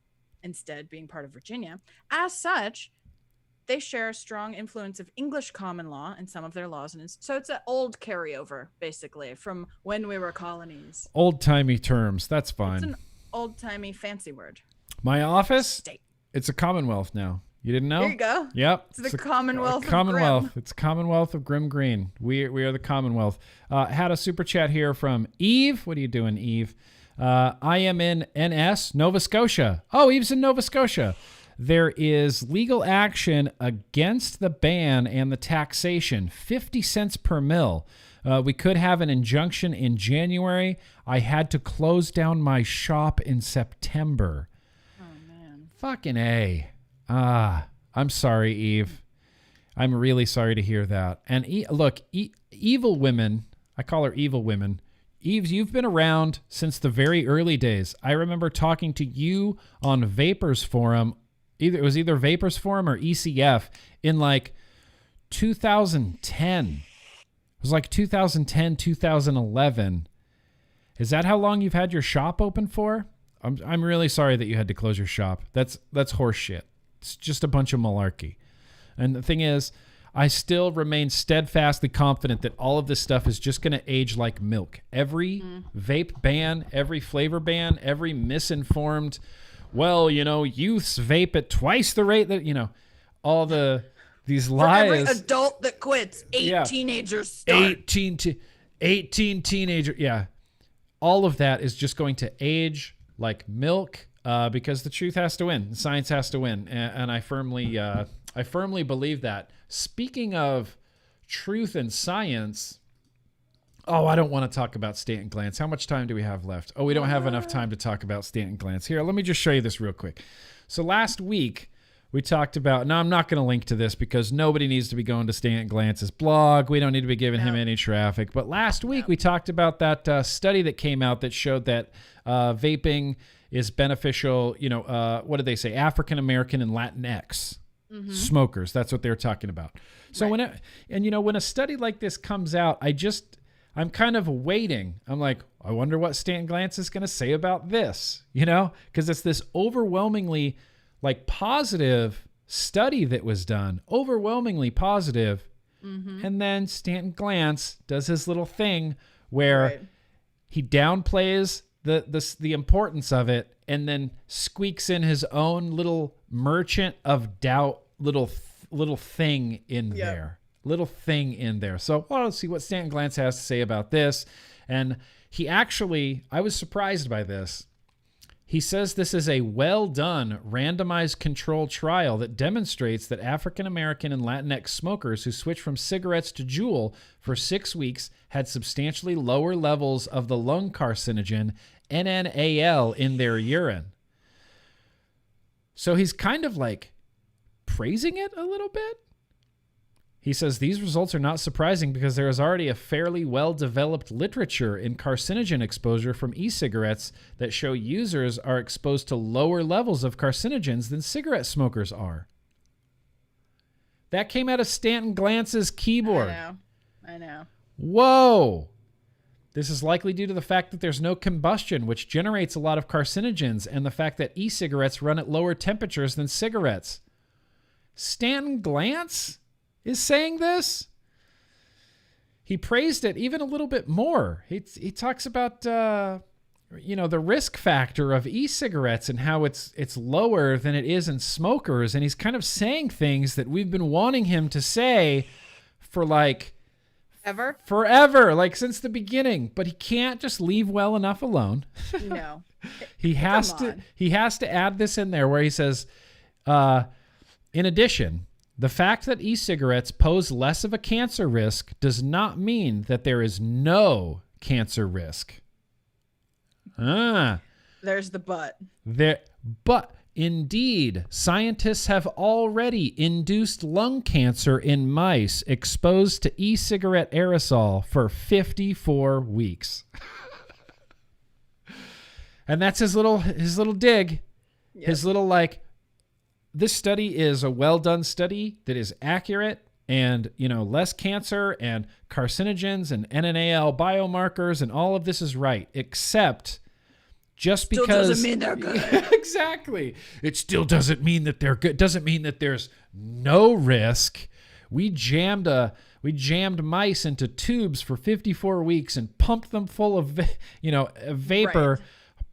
instead being part of Virginia. As such, they share a strong influence of English common law in some of their laws. And so it's an old carryover, basically, from when we were colonies. Old-timey terms. That's fine. It's an old-timey fancy word. My office, State. It's a Commonwealth now. You didn't know? There you go. Yep. It's the Commonwealth of Commonwealth. Grimm. It's Commonwealth of GrimmGreen. We are the Commonwealth. Had a super chat here from Eve. What are you doing, Eve? I am in NS, Nova Scotia. Oh, Eve's in Nova Scotia. There is legal action against the ban and the taxation, 50 cents per mil. We could have an injunction in January. I had to close down my shop in September. Fucking A. I'm sorry, Eve. I'm really sorry to hear that. And look, evil women, I call her evil women. Eve, you've been around since the very early days. I remember talking to you on Vapors Forum. It was either Vapors Forum or ECF in like 2010. It was like 2010, 2011. Is that how long you've had your shop open for? I'm really sorry that you had to close your shop. That's horse shit. It's just a bunch of malarkey. And the thing is, I still remain steadfastly confident that all of this stuff is just going to age like milk. Every vape ban, every flavor ban, every misinformed, youths vape at twice the rate that, all these lies. For every adult that quits, 8 teenagers start. 18 teenagers. Yeah. All of that is just going to age like milk, because the truth has to win. Science has to win. And I firmly believe that. Speaking of truth and science, Oh, I don't want to talk about Stanton Glantz. How much time do we have left? Oh, we don't have enough time to talk about Stanton Glantz. Here, let me just show you this real quick. So last week, we talked about, now I'm not going to link to this because nobody needs to be going to Stanton Glantz's blog. We don't need to be giving him any traffic. But last week, we talked about that study that came out that showed that vaping is beneficial, what did they say? African American and Latinx smokers. That's what they're talking about. So when a study like this comes out, I'm kind of waiting. I'm like, I wonder what Stanton Glantz is going to say about this, because it's this overwhelmingly positive study that was done, overwhelmingly positive. And then Stanton Glantz does his little thing where he downplays the importance of it and then squeaks in his own little merchant of doubt little thing in there. Little thing in there. So let's see what Stanton Glantz has to say about this. And I was surprised by this. He says this is a well-done randomized controlled trial that demonstrates that African American and Latinx smokers who switched from cigarettes to Juul for 6 weeks had substantially lower levels of the lung carcinogen NNAL in their urine. So he's kind of praising it a little bit. He says these results are not surprising because there is already a fairly well-developed literature in carcinogen exposure from e-cigarettes that show users are exposed to lower levels of carcinogens than cigarette smokers are. That came out of Stanton Glantz's keyboard. I know. Whoa! This is likely due to the fact that there's no combustion, which generates a lot of carcinogens, and the fact that e-cigarettes run at lower temperatures than cigarettes. Stanton Glantz is saying this. He praised it even a little bit more. He talks about the risk factor of e-cigarettes and how it's lower than it is in smokers, and he's kind of saying things that we've been wanting him to say for forever, since the beginning. But he can't just leave well enough alone. No. He has to add this in there where he says, in addition, the fact that e-cigarettes pose less of a cancer risk does not mean that there is no cancer risk. There's the but. But indeed, scientists have already induced lung cancer in mice exposed to e-cigarette aerosol for 54 weeks. And that's his little dig. Yep. His little this study is a well-done study that is accurate and, less cancer and carcinogens and NNAL biomarkers and all of this is right, except just because... Still doesn't mean they're good. Exactly. It still doesn't mean that they're good. Doesn't mean that there's no risk. We jammed mice into tubes for 54 weeks and pumped them full of, vapor,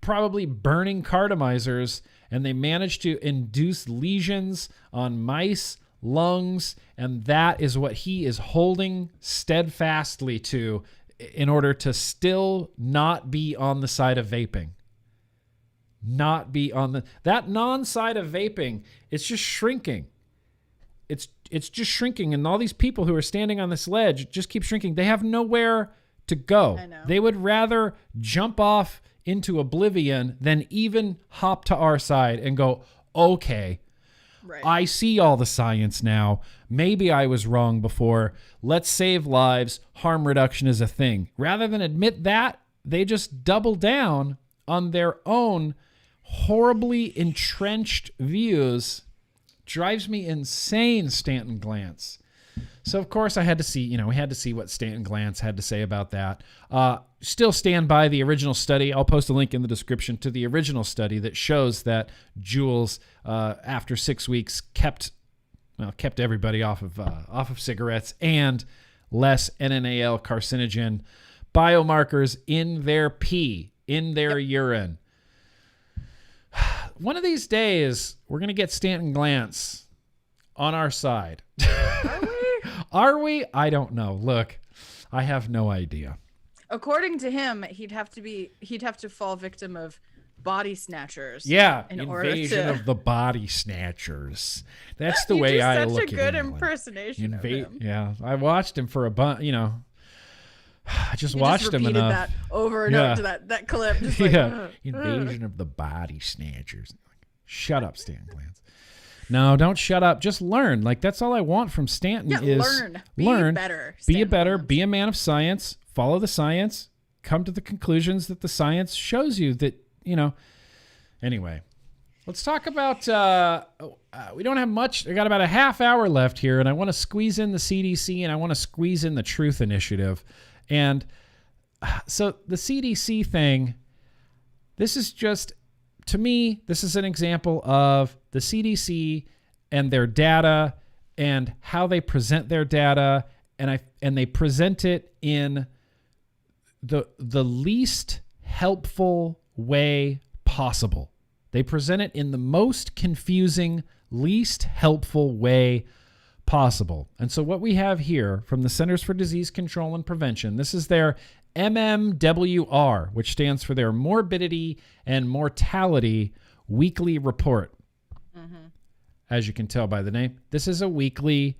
probably burning cartomizers, and they managed to induce lesions on mice, lungs, and that is what he is holding steadfastly to in order to still not be on the side of vaping. Not be on that non-side of vaping, it's just shrinking. It's just shrinking, and all these people who are standing on this ledge just keep shrinking. They have nowhere to go. I know. They would rather jump off into oblivion than even hop to our side and go, okay, I see all the science now. Maybe I was wrong before. Let's save lives. Harm reduction is a thing. Rather than admit that, they just double down on their own horribly entrenched views. Drives me insane, Stanton Glantz. So, of course, I had to see, we had to see what Stanton Glantz had to say about that. Still stand by the original study. I'll post a link in the description to the original study that shows that Juuls, after 6 weeks, kept everybody off of cigarettes and less NNAL carcinogen biomarkers in their pee, in their urine. One of these days, we're going to get Stanton Glantz on our side. Are we? Are we? I don't know. Look, I have no idea. According to him, he'd have to fall victim of body snatchers. Yeah, invasion of the body snatchers. That's the way I look at it. Such a good impersonation of him. Yeah, I watched him for a bunch, I just watched him repeated that over and over to that clip. Just like, Invasion of the Body Snatchers. Shut up, Stanton Glantz. No, don't shut up. Just learn. Like, that's all I want from Stanton is learn. Be better. Be a man of science. Follow the science. Come to the conclusions that the science shows you that, Anyway, let's talk about, we don't have much. I got about a half hour left here, and I want to squeeze in the CDC, and I want to squeeze in the Truth Initiative. And so the CDC thing, this is just, to me, this is an example of the CDC and their data and how they present their data, and they present it in the least helpful way possible. They present it in the most confusing, least helpful way possible. And so what we have here from the Centers for Disease Control and Prevention, this is their MMWR, which stands for their Morbidity and Mortality Weekly Report. Mm-hmm. As you can tell by the name, this is a weekly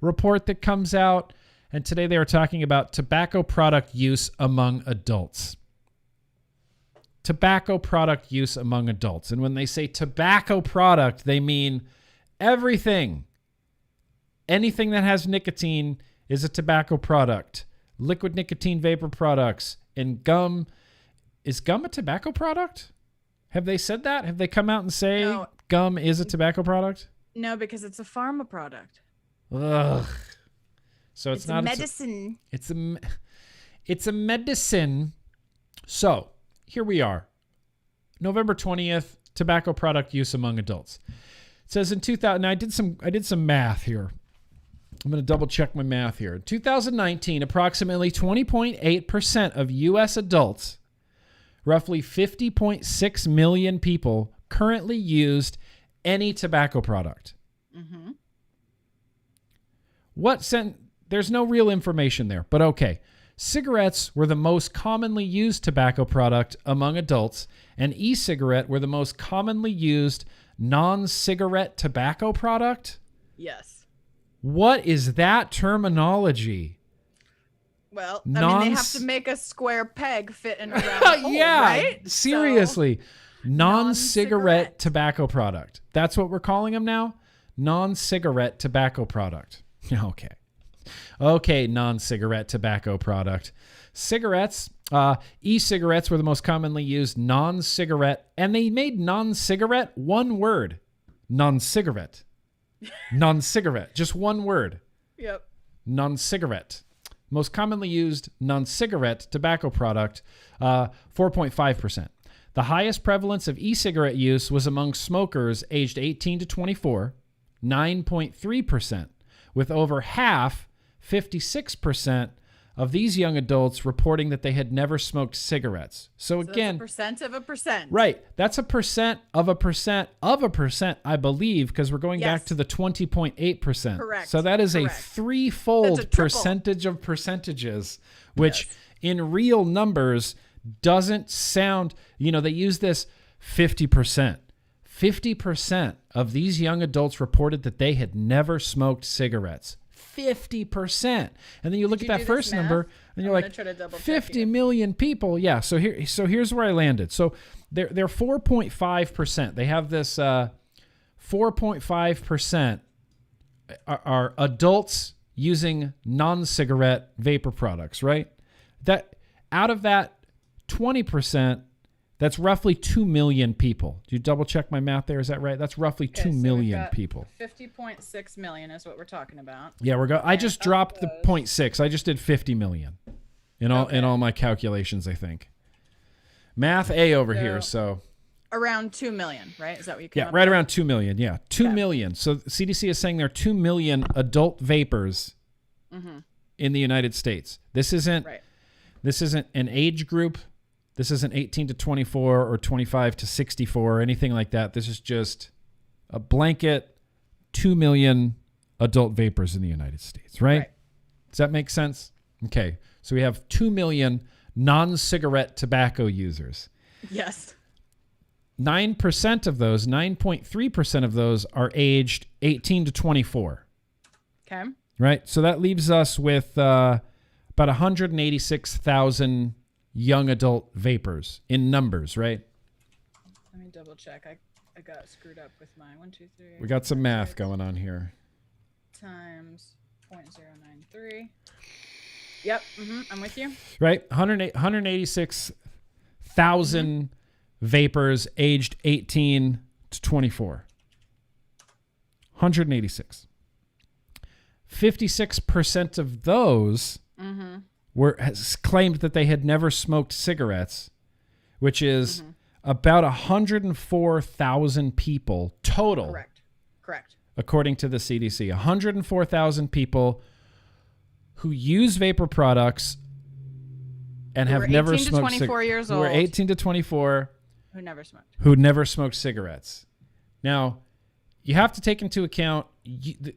report that comes out. And today they are talking about tobacco product use among adults. Tobacco product use among adults. And when they say tobacco product, they mean everything. Anything that has nicotine is a tobacco product. Liquid nicotine vapor products and gum. Is gum a tobacco product? Have they said that? Have they come out and say gum is a tobacco product? No, because it's a pharma product. Ugh. So it's not a medicine. It's a medicine. So here we are. November 20th, tobacco product use among adults. It says in 2000, I did some math here. I'm going to double check my math here. In 2019, approximately 20.8% of U.S. adults, roughly 50.6 million people, currently used any tobacco product. Mm-hmm. There's no real information there, but okay. Cigarettes were the most commonly used tobacco product among adults, and e-cigarette were the most commonly used non-cigarette tobacco product? Yes. What is that terminology? Well, they have to make a square peg fit in a round hole, yeah, right? Seriously. So, non-cigarette tobacco product. That's what we're calling them now? Non-cigarette tobacco product. Okay, non-cigarette tobacco product. Cigarettes, e-cigarettes were the most commonly used non-cigarette, and they made non-cigarette one word. Non-cigarette. Non-cigarette. Just one word. Yep. Non-cigarette. Most commonly used non-cigarette tobacco product, 4.5%. The highest prevalence of e-cigarette use was among smokers aged 18 to 24, 9.3%, with over half, 56%, of these young adults reporting that they had never smoked cigarettes. So again, that's a percent of a percent. Right. That's a percent of a percent of a percent, I believe, because we're going back to the 20.8%. Correct. So that is a threefold percentage of percentages, which in real numbers doesn't sound, they use this 50%. 50% of these young adults reported that they had never smoked cigarettes. 50%. And then you look at that first number and you're like 50 million people. Yeah. So here's where I landed. So they're 4.5%. They have this 4.5% are adults using non-cigarette vapor products, right? That out of that 20%, that's roughly 2 million people. Do you double check my math there? Is that right? That's roughly 2 million people. 50.6 million is what we're talking about. Yeah, I just dropped the 0.6. I just did 50 million in all my calculations, I think. Math A over here, so around 2 million, right? Is that what you came up right with? Around 2 million. Yeah, 2 million. So CDC is saying there are 2 million adult vapors in the United States. This isn't an age group. This isn't 18 to 24 or 25 to 64 or anything like that. This is just a blanket 2 million adult vapors in the United States, right? Does that make sense? Okay. So we have 2 million non-cigarette tobacco users. Yes. 9% of those, 9.3% of those are aged 18 to 24. Okay. Right? So that leaves us with about 186,000 young adult vapors in numbers, right? Let me double check. I got screwed up with mine. 1, 2, 3. We got some math going on here. Times 0.093. Yep. I'm with you. Right? 186,000 vapors aged 18 to 24. 186. 56% of those has claimed that they had never smoked cigarettes, which is about 104,000 people total. Correct. According to the CDC, 104,000 people who use vapor products and have never smoked. 18 to 24 years old. Who are 18 to 24. Who never smoked. Who never smoked cigarettes. Now, you have to take into account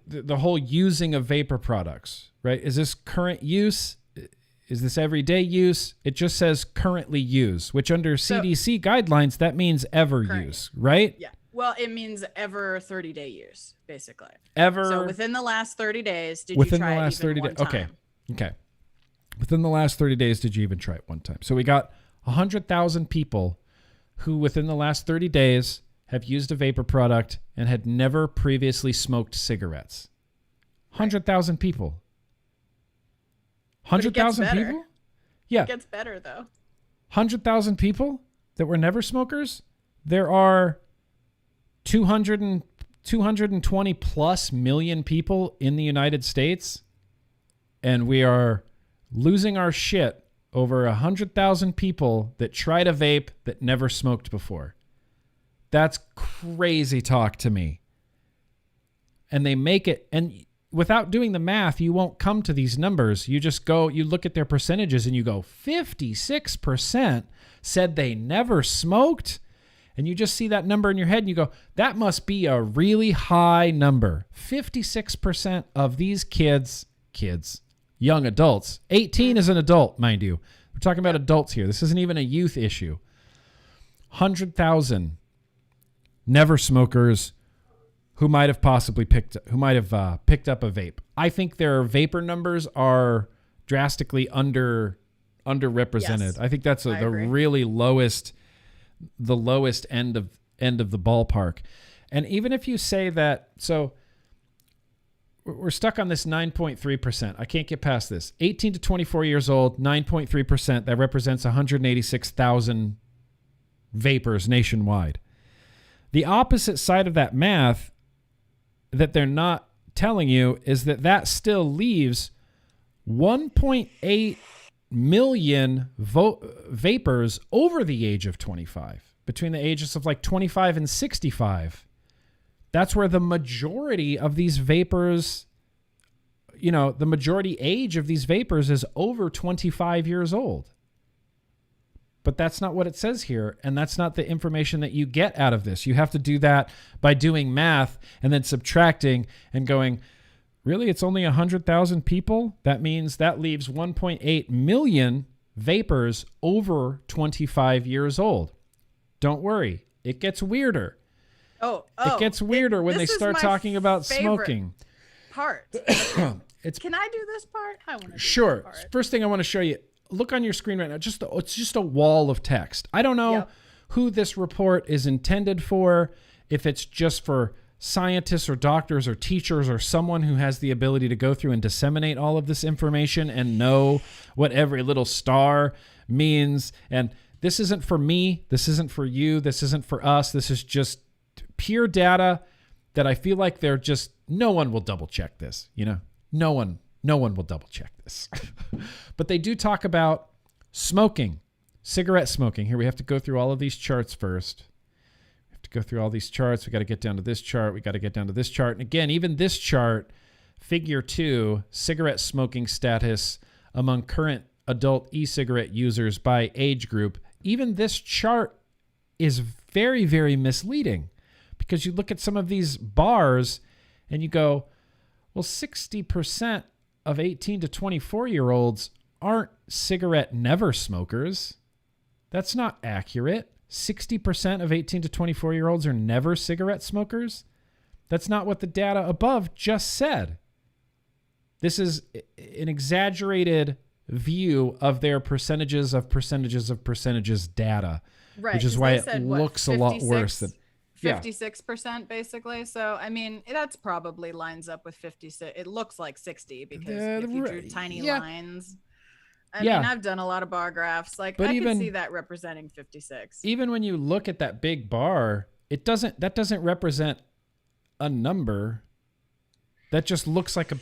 the whole using of vapor products, right? Is this current use? Is this everyday use? It just says currently use, which under CDC guidelines, that means ever use, right? Yeah. Well, it means ever 30-day use, basically. Ever. So within the last 30 days, did you try it even one time? Okay. Within the last 30 days, did you even try it one time? So we got 100,000 people who within the last 30 days have used a vapor product and had never previously smoked cigarettes. 100,000 people. 100,000 people? Yeah. It gets better, though. 100,000 people that were never smokers? There are 220 plus million people in the United States, and we are losing our shit over 100,000 people that tried a vape that never smoked before. That's crazy talk to me. And they make it, and without doing the math, you won't come to these numbers. You just go, you look at their percentages and you go, 56% said they never smoked. And you just see that number in your head and you go, that must be a really high number. 56% of these kids, young adults, 18 is an adult, mind you. We're talking about adults here. This isn't even a youth issue. 100,000 never smokers who might have picked up a vape. I think their vapor numbers are drastically underrepresented. Yes, I think that's the really lowest end of the ballpark. And even if you say that, so we're stuck on this 9.3%. I can't get past this. 18 to 24 years old, 9.3%. That represents 186,000 vapors nationwide. The opposite side of that math that they're not telling you is that still leaves 1.8 million vapors over the age of 25, between the ages of like 25 and 65. That's where the majority of these vapors, the majority age of these vapors is over 25 years old. But that's not what it says here, and that's not the information that you get out of this. You have to do that by doing math and then subtracting and going, really, it's only 100,000 people? That means that leaves 1.8 million vapors over 25 years old. Don't worry. It gets weirder. It gets weirder when they start talking about smoking. Part. Can I do this part? I want to do this part. First thing I want to show you, look on your screen right now. It's just a wall of text. I don't know who this report is intended for, if it's just for scientists or doctors or teachers or someone who has the ability to go through and disseminate all of this information and know what every little star means. And this isn't for me. This isn't for you. This isn't for us. This is just pure data that I feel like no one will double check this. No one will double check this. But they do talk about smoking, cigarette smoking. Here, we have to go through all of these charts first. We have to go through all these charts. We got to get down to this chart. We got to get down to this chart. And again, even this chart, figure 2, cigarette smoking status among current adult e-cigarette users by age group. Even this chart is very, very misleading, because you look at some of these bars and you go, well, 60% of 18 to 24-year-olds aren't cigarette never smokers. That's not accurate. 60% of 18 to 24-year-olds are never cigarette smokers. That's not what the data above just said. This is an exaggerated view of their percentages data, right? Which is why it looks a lot worse than 56% basically. So I mean, that's probably lines up with 56. It looks like 60 because if you drew tiny lines. I mean, I've done a lot of bar graphs. Like, but I can see that representing 56. Even when you look at that big bar, that doesn't represent a number. That just looks like a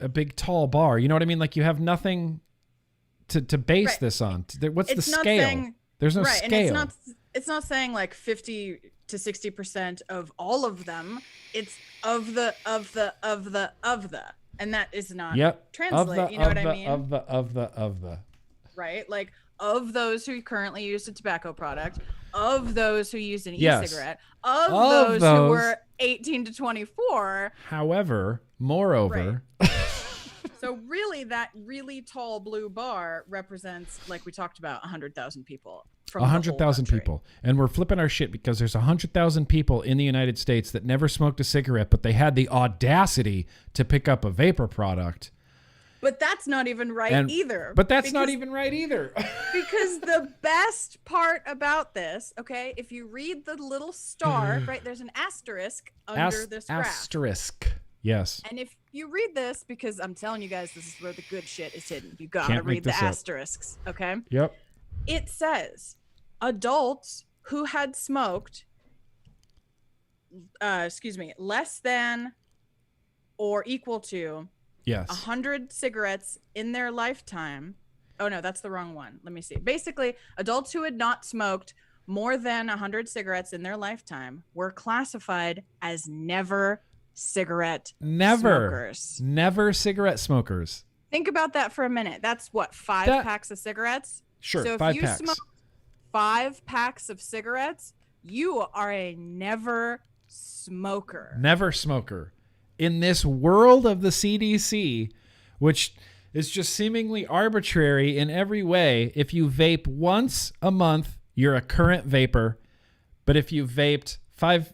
big tall bar. You know what I mean? Like, you have nothing to base this on. What's the scale? There's no scale. And it's not saying like 50 to 60% of all of them. It's of the. And that is not translate. You know what I mean? Of the. Right? Like, of those who currently use a tobacco product, of those who use an e-cigarette, of those who were 18 to 24. However, moreover. Right. So really, that really tall blue bar represents, like we talked about, 100,000 people. 100,000 people. And we're flipping our shit because there's 100,000 people in the United States that never smoked a cigarette, but they had the audacity to pick up a vapor product. But that's not even right either. But that's not even right either. Because the best part about this, okay, if you read the little star, right, there's an asterisk under this graph. Asterisk. Yes. And if you read this, because I'm telling you guys, this is where the good shit is hidden. You gotta read the asterisks, okay? Yep. It says adults who had smoked, less than or equal to 100 cigarettes in their lifetime. Oh no, that's the wrong one. Let me see. Basically, adults who had not smoked more than 100 cigarettes in their lifetime were classified as never smokers. Never cigarette smokers. Think about that for a minute. That's what, 5 packs of cigarettes? Sure, so if 5 you packs. smoke 5 packs of cigarettes, you are a never smoker. Never smoker. In this world of the CDC, which is just seemingly arbitrary in every way, if you vape once a month, you're a current vapor. But if you vaped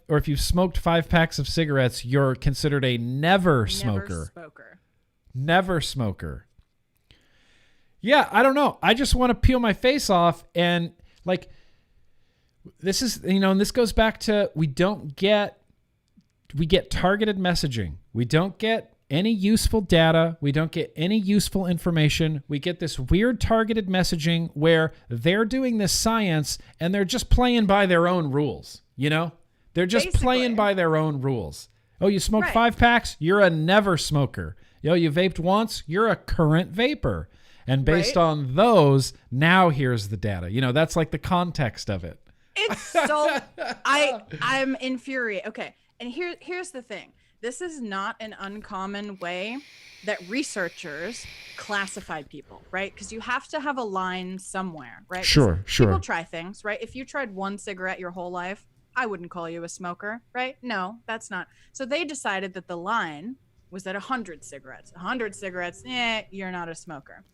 if you've smoked 5 packs of cigarettes, you're considered a never smoker. Never smoker. Yeah, I don't know. I just want to peel my face off, and like, this is, and this goes back to, we get targeted messaging. We don't get any useful data. We don't get any useful information. We get this weird targeted messaging where they're doing this science and they're just playing by their own rules, They're just playing by their own rules. Oh, you smoked 5 packs? You're a never smoker. You vaped once? You're a current vapor. And based on those, now here's the data. That's like the context of it. It's so I'm infuriated. Okay. And here's the thing. This is not an uncommon way that researchers classify people, right? Because you have to have a line somewhere, right? Sure. People try things, right? If you tried one cigarette your whole life, I wouldn't call you a smoker, right? No, that's not. So they decided that the line was at 100 cigarettes. 100 cigarettes, you're not a smoker.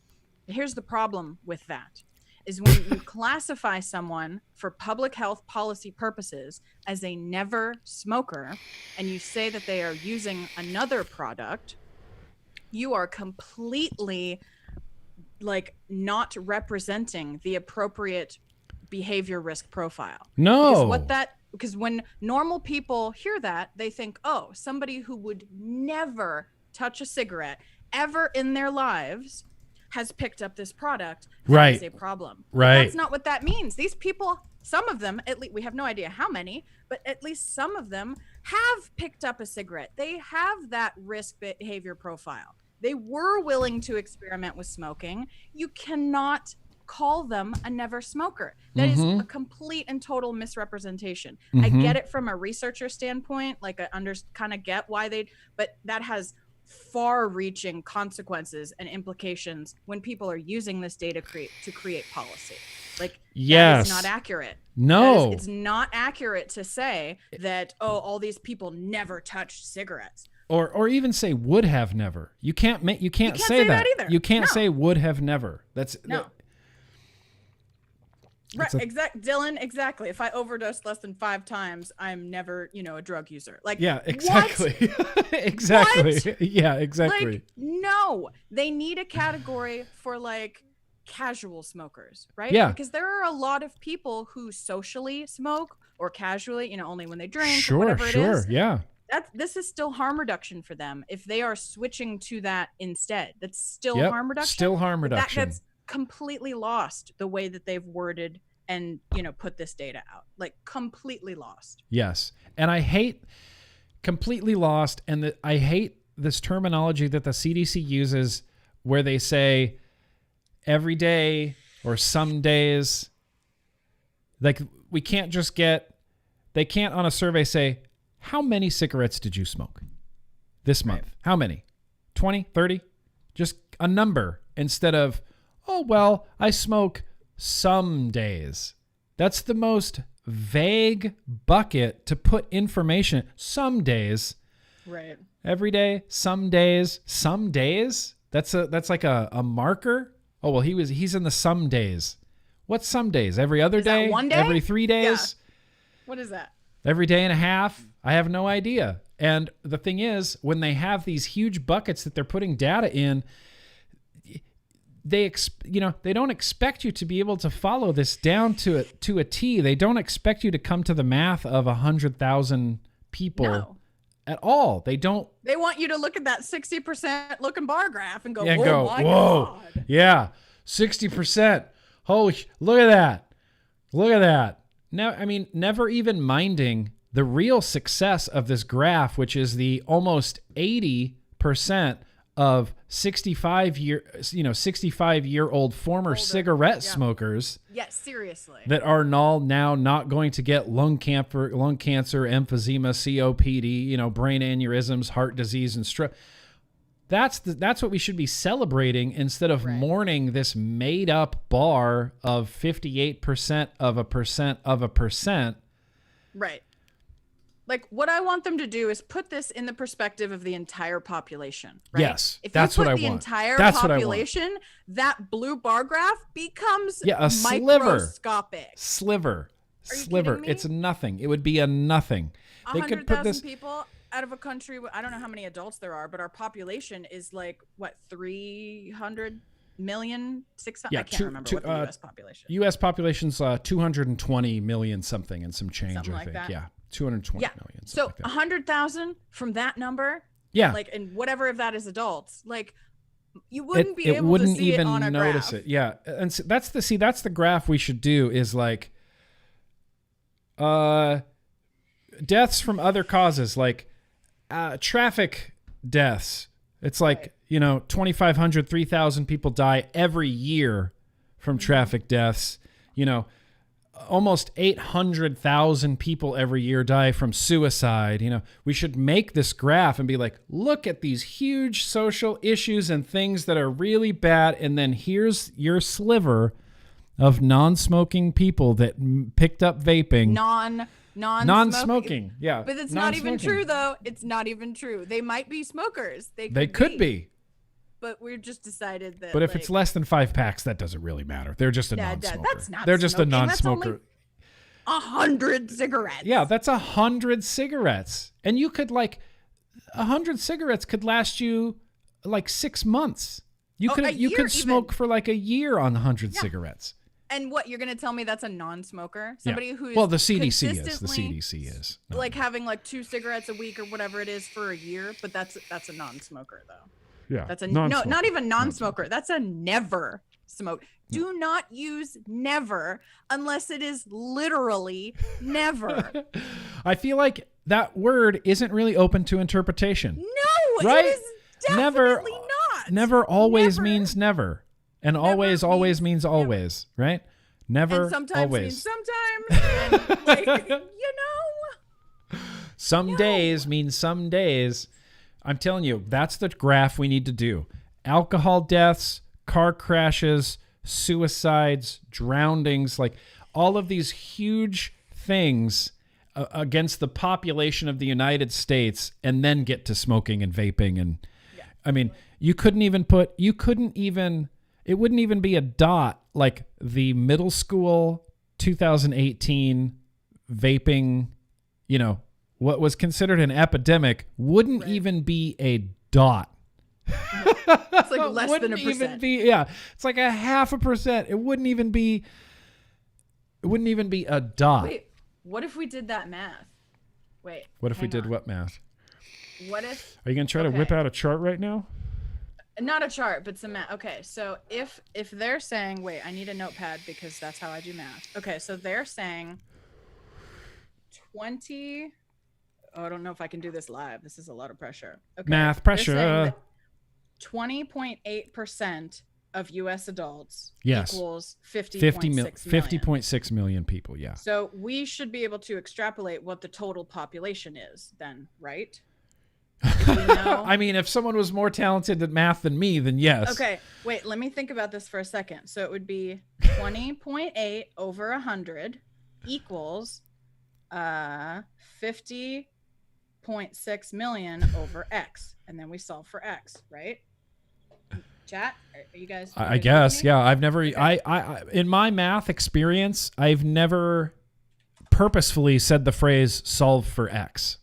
Here's the problem with that, is when you classify someone for public health policy purposes as a never smoker, and you say that they are using another product, you are completely not representing the appropriate behavior risk profile. No. Because when normal people hear that, they think, oh, somebody who would never touch a cigarette ever in their lives has picked up this product. That is a problem. Right. But that's not what that means. These people, some of them, at least, we have no idea how many, but at least some of them have picked up a cigarette. They have that risk behavior profile. They were willing to experiment with smoking. You cannot call them a never smoker. That is a complete and total misrepresentation. I get it from a researcher standpoint, like I kind of get why but that has far-reaching consequences and implications when people are using this data to create policy. That is not accurate. No, it's not accurate to say that, oh, all these people never touched cigarettes. Or even say would have never. You can't say that either. You can't say would have never. That's no. Right, Dylan, exactly. If I overdose less than 5 times, I'm never, a drug user. Like, yeah, exactly. Exactly. What? Yeah, exactly. Like, no, they need a category for like casual smokers, right? Yeah. Because there are a lot of people who socially smoke or casually, only when they drink, Sure, or whatever it is. yeah. This is still harm reduction for them if they are switching to that instead. That's still harm reduction. Still harm reduction. That gets completely lost the way that they've worded and put this data out. Like, completely lost. Yes. And I hate completely lost, and I hate this terminology that the CDC uses where they say every day or some days. Like, we can't just they can't on a survey say, how many cigarettes did you smoke this month? Right. How many? 20, 30? Just a number instead of, oh, well, I smoke some days. That's the most vague bucket to put information. Some days. Right. Every day, some days. Some days? That's like a marker? Oh, well, he's in the some days. What's some days? Every other day? That one day? Every 3 days? Yeah. What is that? Every day and a half? I have no idea. And the thing is, when they have these huge buckets that they're putting data in, they don't expect you to be able to follow this down to a T. They don't expect you to come to the math of 100,000 people at all. They don't. They want you to look at that 60% looking bar graph and go, my whoa, God. Yeah, 60%. Holy, look at that. Look at that. Now, I mean, never even minding the real success of this graph, which is the almost 80% of 65-year-old former cigarette smokers. Yes, seriously. That are now not going to get lung cancer, emphysema, COPD, brain aneurysms, heart disease, and stroke. That's what we should be celebrating instead of mourning this made up bar of 58% of a percent of a percent. Right. Like, what I want them to do is put this in the perspective of the entire population. Right? Yes, if that's you what I put the want. entire That's population, that blue bar graph becomes a microscopic. Sliver. Are you kidding me? It's nothing. It would be a nothing. 100,000 people out of a country. I don't know how many adults there are, but our population is like, what, 300 million? 600? Yeah, I can't remember what the U.S. population is. U.S. population's 220 million something and some change, something I like think. That. Yeah, 220 million. So like 100,000 from that number. Yeah. Like, and whatever of that is adults. Like, you wouldn't be able to see it on a graph. Notice it. Yeah, and so that's the graph we should do is like, deaths from other causes like traffic deaths. It's like 2,500, 3,000 people die every year from traffic deaths. Almost 800,000 people every year die from suicide. We should make this graph and be like, look at these huge social issues and things that are really bad. And then here's your sliver of non-smoking people that picked up vaping. Non-smoking. Yeah. But it's not even true, though. It's not even true. They might be smokers. They could be. But we've just decided that. But if it's less than 5 packs, that doesn't really matter. They're just a non-smoker. That's not. They're just smoking. a non-smoker. That's only 100 cigarettes. Yeah, that's 100 cigarettes, and you could 100 cigarettes could last you 6 months. You could smoke for a year on 100 cigarettes. And what, you're going to tell me that's a non-smoker? Somebody who's the CDC is. The CDC is. No. Having 2 cigarettes a week or whatever it is for a year, but that's a non-smoker though. Yeah. That's not even non-smoker. That's a never smoke. Do not use never unless it is literally never. I feel like that word isn't really open to interpretation. No, right? It is definitely not. Never always means never. And always means always, right? Never, and sometimes always. Means sometimes. And some days means some days. I'm telling you, that's the graph we need to do. Alcohol deaths, car crashes, suicides, drownings, all of these huge things against the population of the United States, and then get to smoking and vaping. And I mean, it wouldn't even be a dot like the middle school 2018 vaping, you know, what was considered an epidemic wouldn't even be a dot. It's like less than 1%. It's like 0.5%. It wouldn't even be a dot. Wait, what if we did that math? Wait. What if we did what math? What if? Are you going to try to whip out a chart right now? Not a chart, but some math. Okay, so if they're saying, wait, I need a notepad because that's how I do math. Okay, so they're saying 20. Oh, I don't know if I can do this live. This is a lot of pressure. Okay. Math pressure. 20.8% of U.S. adults yes. equals 50.6 million people, yeah. So we should be able to extrapolate what the total population is then, right? I mean, if someone was more talented at math than me, then yes. Okay, wait, let me think about this for a second. So it would be 20.8 over 100 equals 50.6 million over X. And then we solve for X, right? Chat, are you guys? I guess, yeah. I've never, I in my math experience, I've never purposefully said the phrase solve for X.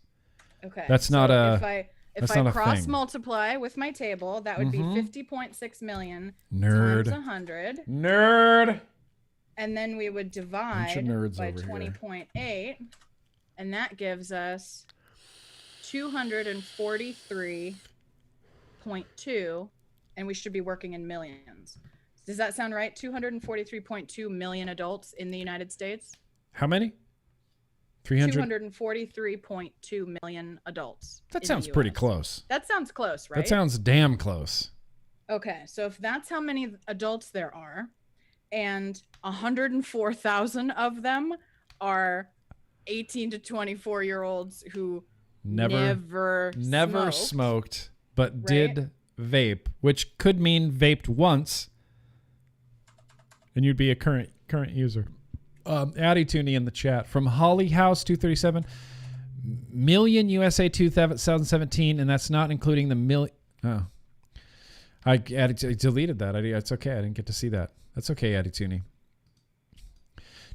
Okay. That's not a. If I cross multiply with my table, that would be 50.6 million times 100. Nerd. And then we would divide by 20.8, and that gives us 243.2, and we should be working in millions. Does that sound right? 243.2 million adults in the United States. How many? 243.2 million adults. That sounds pretty close. That sounds close, right? That sounds damn close. Okay, so if that's how many adults there are, and 104,000 of them are 18 to 24-year-olds who never smoked, but did vape, which could mean vaped once, and you'd be a current user. Addie Tooney in the chat from Holly House 237 million USA 2017, and that's not including the million. Oh, I deleted that. It's okay. I didn't get to see that. That's okay, Addie Tooney.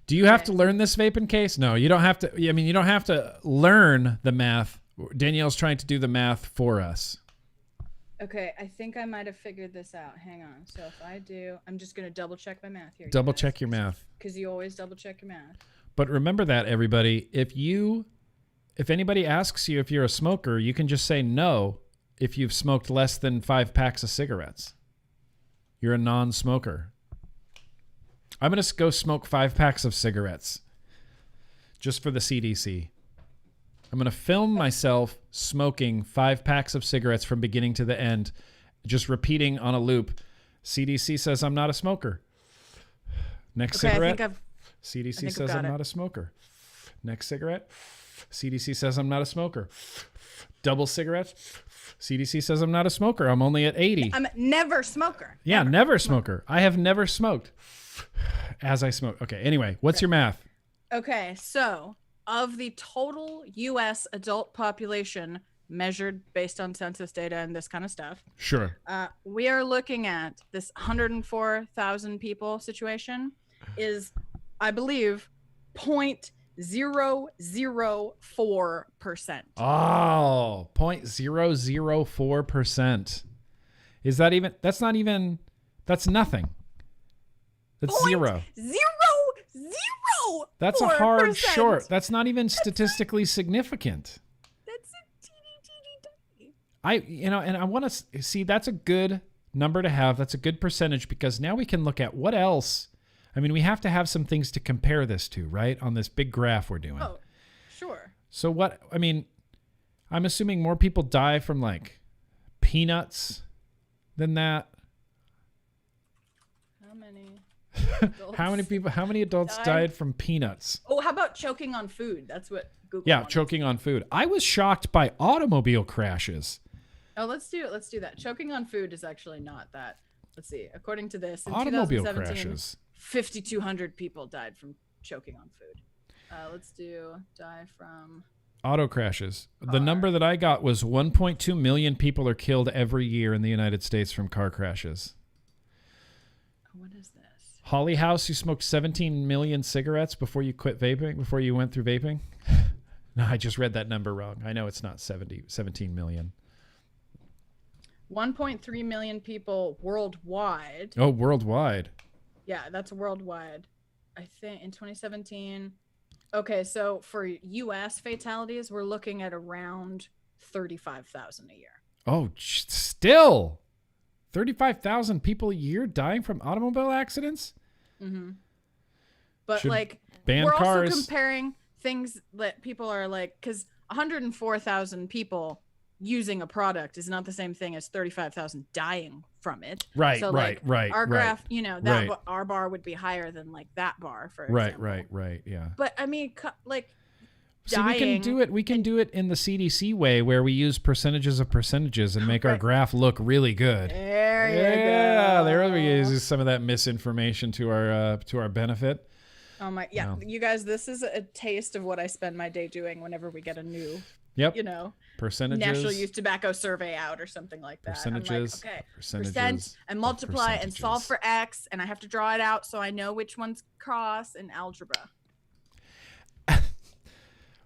Do you have to learn this vaping case? No, you don't have to. I mean, you don't have to learn the math. Danielle's trying to do the math for us. Okay, I think I might have figured this out. Hang on. So if I do, I'm just going to double check my math here. Double check your math. Because you always double check your math. But remember that, everybody. If anybody asks you if you're a smoker, you can just say no if you've smoked less than 5 packs of cigarettes. You're a non-smoker. I'm going to go smoke 5 packs of cigarettes just for the CDC. I'm going to film myself smoking 5 packs of cigarettes from beginning to the end, just repeating on a loop. CDC says I'm not a smoker. Next cigarette. CDC says I'm not a smoker. Next cigarette. CDC says I'm not a smoker. Double cigarettes. CDC says I'm not a smoker. I'm only at 80. I'm never smoker. Yeah, never smoker. I have never smoked as I smoke. Okay, anyway, what's your math? Okay, so of the total U.S. adult population measured based on census data and this kind of stuff. Sure. We are looking at this 104,000 people situation is, I believe, 0.004%. Oh, 0.004%. Is that even, that's not even, that's nothing. That's zero. That's a hard short. That's not even statistically significant. That's a teeny. And I want to see, that's a good number to have. That's a good percentage, because now we can look at what else. I mean, we have to have some things to compare this to, right? On this big graph we're doing. Oh, sure. So I'm assuming more people die from like peanuts than that. How many? How many adults died from peanuts? Oh, how about choking on food? That's what Google Yeah, wanted. choking on food. I was shocked by automobile crashes. Oh, let's do it. Let's do that. Choking on food is actually not that. Let's see. According to this, in Automobile 2017, crashes. 5,200 people died from choking on food. Let's do die from auto crashes. car. The number that I got was 1.2 million people are killed every year in the United States from car crashes. What is this? Holly House, you smoked 17 million cigarettes before you quit vaping, before you went through vaping? No, I just read that number wrong. I know it's not 17 million. 1.3 million people worldwide. Oh, worldwide. Yeah, that's worldwide. I think in 2017. Okay, so for U.S. fatalities, we're looking at around 35,000 a year. Oh, still 35,000 people a year dying from automobile accidents? Mm-hmm. But Should like, ban we're cars. also comparing things that people are like, because 104,000 people using a product is not the same thing as 35,000 dying from it. Right, so right, like, right. Our graph, you know, that right. our bar would be higher than like that bar, for example. Right, yeah. But I mean, like, so we can do it. We can do it in the CDC way, where we use percentages of percentages and make our graph look really good. There you go. Yeah, there we use some of that misinformation to our benefit. Oh my, yeah. No. You guys, this is a taste of what I spend my day doing whenever we get a new, you know, percentages, National Youth Tobacco Survey out or something like that. Percentages, I'm like, okay, percent and multiply and solve for X, and I have to draw it out so I know which one's cross in algebra.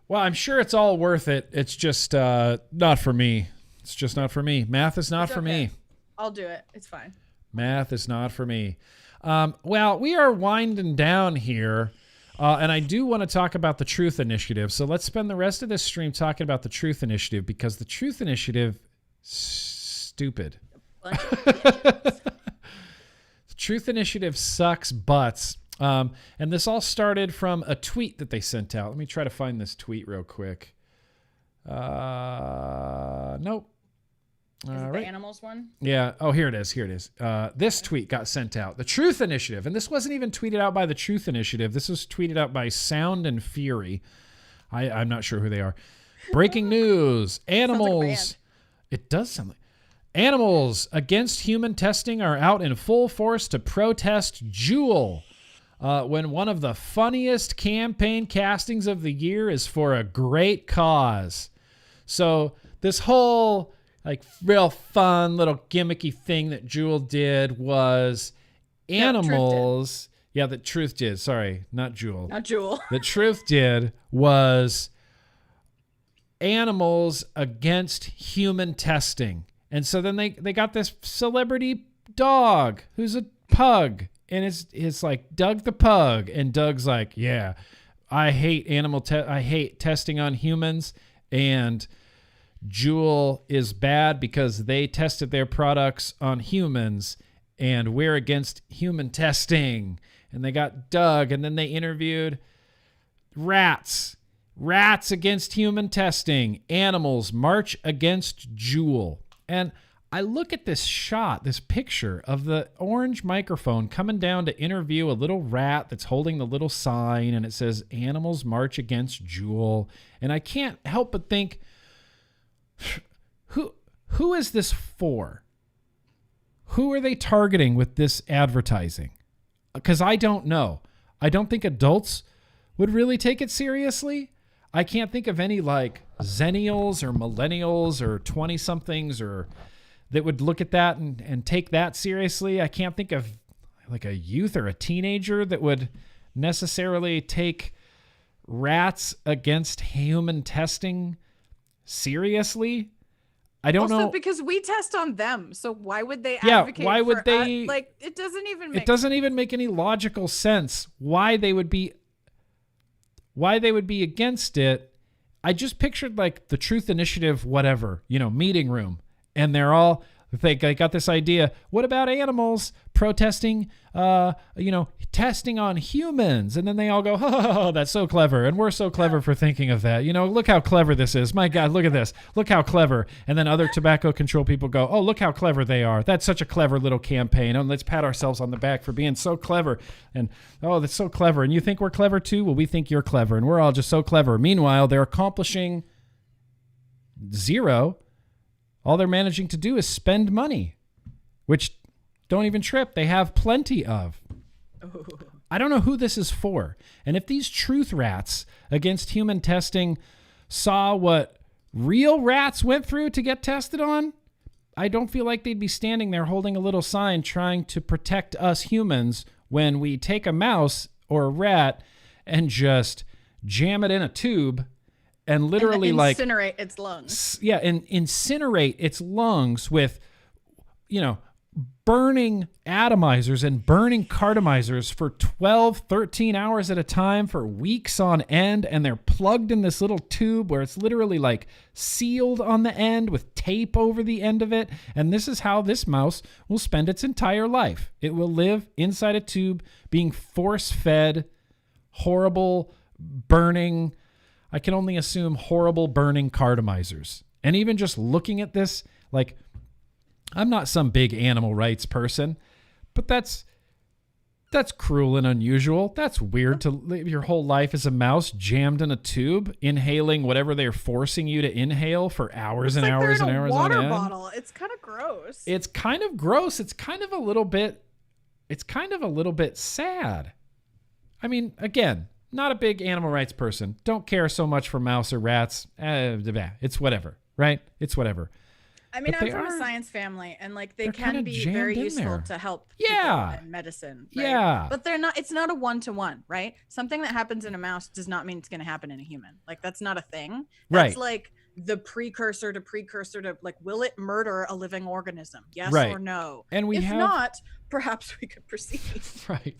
Well, I'm sure it's all worth it. It's just not for me. It's just not for me. Math is not for me. I'll do it. It's fine. Math is not for me. Well, we are winding down here, and I do want to talk about the Truth Initiative. So let's spend the rest of this stream talking about the Truth Initiative, because the Truth Initiative, stupid. The Truth Initiative sucks butts. And this all started from a tweet that they sent out. Let me try to find this tweet real quick. Nope. Is it the animals one? Yeah. Oh, here it is. This tweet got sent out. The Truth Initiative. And this wasn't even tweeted out by the Truth Initiative. This was tweeted out by Sound and Fury. I'm not sure who they are. Breaking news. Animals. It does sound like. Animals against human testing are out in full force to protest Juul. When one of the funniest campaign castings of the year is for a great cause. So this whole like real fun little gimmicky thing that Juul did was animals. Yeah, that Truth did. Sorry, not Juul. Not Juul. The Truth did was animals against human testing. And so then they got this celebrity dog who's a pug. And it's like Doug the pug, and Doug's like, yeah, I hate I hate testing on humans, and Juul is bad because they tested their products on humans, and we're against human testing. And they got Doug, and then they interviewed rats against human testing, animals march against Juul. And I look at this shot, this picture of the orange microphone coming down to interview a little rat that's holding the little sign, and it says animals march against Juul. And I can't help but think, who is this for? Who are they targeting with this advertising? Because I don't know. I don't think adults would really take it seriously. I can't think of any like Zennials or Millennials or 20-somethings or that would look at that and take that seriously. I can't think of like a youth or a teenager that would necessarily take rats against human testing seriously. I don't know. Also, because we test on them, so why would they advocate why would for they us? Like, it doesn't even make any logical sense why they would be against it. I just pictured like the Truth Initiative, whatever, meeting room. And they got this idea. What about animals protesting, testing on humans? And then they all go, oh, that's so clever. And we're so clever for thinking of that. Look how clever this is. My God, look at this. Look how clever. And then other tobacco control people go, oh, look how clever they are. That's such a clever little campaign. And let's pat ourselves on the back for being so clever. And, oh, that's so clever. And you think we're clever too? Well, we think you're clever. And we're all just so clever. Meanwhile, they're accomplishing zero. All they're managing to do is spend money, which don't even trip. They have plenty of. Oh. I don't know who this is for. And if these truth rats against human testing saw what real rats went through to get tested on, I don't feel like they'd be standing there holding a little sign trying to protect us humans when we take a mouse or a rat and just jam it in a tube and literally incinerate its lungs. Yeah, and incinerate its lungs with, burning atomizers and burning cartomizers for 12, 13 hours at a time for weeks on end. And they're plugged in this little tube where it's literally like sealed on the end with tape over the end of it. And this is how this mouse will spend its entire life. It will live inside a tube being force-fed, horrible, burning, I can only assume horrible burning cartomizers. And even just looking at this, like, I'm not some big animal rights person, but that's cruel and unusual. That's weird to live your whole life as a mouse jammed in a tube, inhaling whatever they're forcing you to inhale for hours and hours and hours on end. Water bottle. It's kind of gross. It's kind of gross. It's kind of a little bit sad. I mean, again, not a big animal rights person. Don't care so much for mouse or rats. It's whatever, right? It's whatever. I mean, I'm from a science family, and like they can be very useful to help people in medicine. Right? Yeah. But they're not. It's not a one-to-one, right? Something that happens in a mouse does not mean it's going to happen in a human. Like that's not a thing. That's like the precursor to like, will it murder a living organism? Yes or no? And if not, perhaps we could proceed.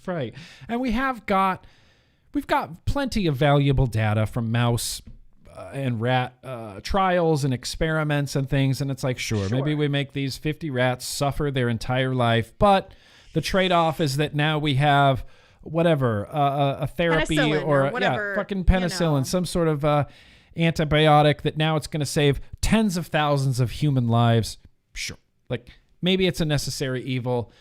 Right. And we've got plenty of valuable data from mouse and rat trials and experiments and things. And it's like, sure, maybe we make these 50 rats suffer their entire life. But the trade-off is that now we have a therapy or whatever, fucking penicillin, some sort of antibiotic that now it's going to save tens of thousands of human lives. Sure. Like maybe it's a necessary evil.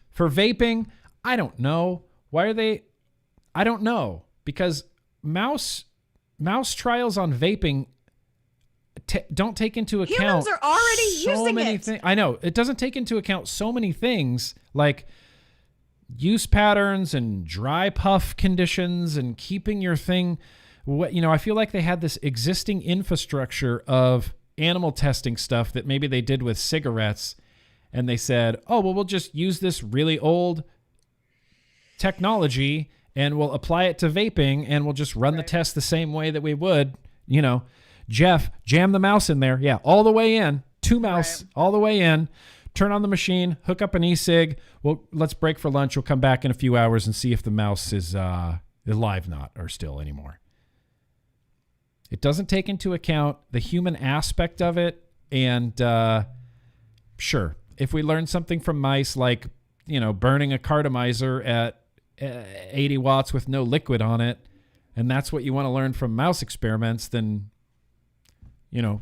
For vaping, I don't know. I don't know, because mouse trials on vaping don't take into account humans are already using it. I know it doesn't take into account so many things like use patterns and dry puff conditions and keeping your thing. I feel like they had this existing infrastructure of animal testing stuff that maybe they did with cigarettes, and they said, oh, well, we'll just use this really old technology and we'll apply it to vaping, and we'll just run the test the same way that we would, Jeff, jam the mouse in there. Yeah, all the way in. 2 mouse, all the way in. Turn on the machine, hook up an e-cig. Well, let's break for lunch. We'll come back in a few hours and see if the mouse is alive or still anymore. It doesn't take into account the human aspect of it. And sure, if we learn something from mice like, burning a cartomizer at 80 watts with no liquid on it, and that's what you want to learn from mouse experiments, then,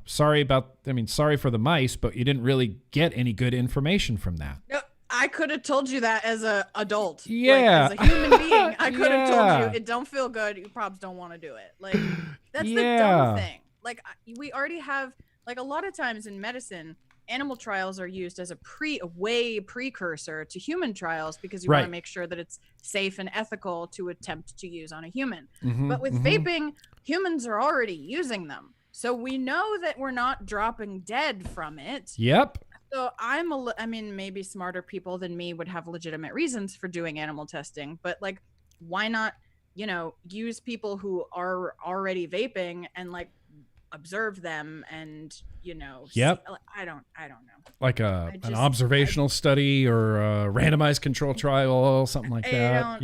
sorry for the mice, but you didn't really get any good information from that. No, I could have told you that as an adult. Yeah. Like, as a human being, I could have told you it don't feel good. You probably don't want to do it. Like, that's the dumb thing. Like, we already have, like, a lot of times in medicine, animal trials are used as a precursor to human trials because you want to make sure that it's safe and ethical to attempt to use on a human. But with vaping, humans are already using them. So we know that we're not dropping dead from it. Yep. So maybe smarter people than me would have legitimate reasons for doing animal testing, but like, why not, use people who are already vaping and like observe them and I don't know, like an observational study or a randomized control trial, something like that,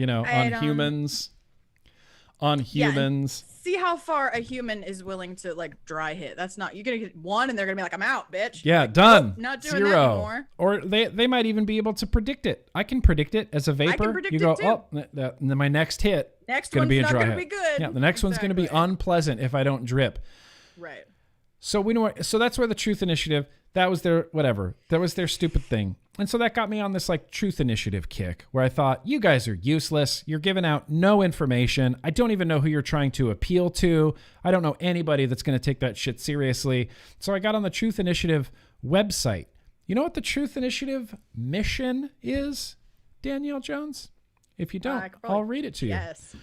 on humans. See how far a human is willing to like dry hit. That's not, you're gonna get one and they're gonna be like, I'm out, bitch. Yeah, like, done. Nope, not doing that anymore. Or they might even be able to predict it. I can predict it as a vapor. I can predict it too. And then my next hit is gonna be a dry hit. Be good. Yeah, the next one's gonna be unpleasant if I don't drip. Right. So so that's where the Truth Initiative, that was their stupid thing. And so that got me on this like Truth Initiative kick where I thought, you guys are useless. You're giving out no information. I don't even know who you're trying to appeal to. I don't know anybody that's going to take that shit seriously. So I got on the Truth Initiative website. You know what the Truth Initiative mission is, Danielle Jones? If you don't, I'll read it to you. Yes.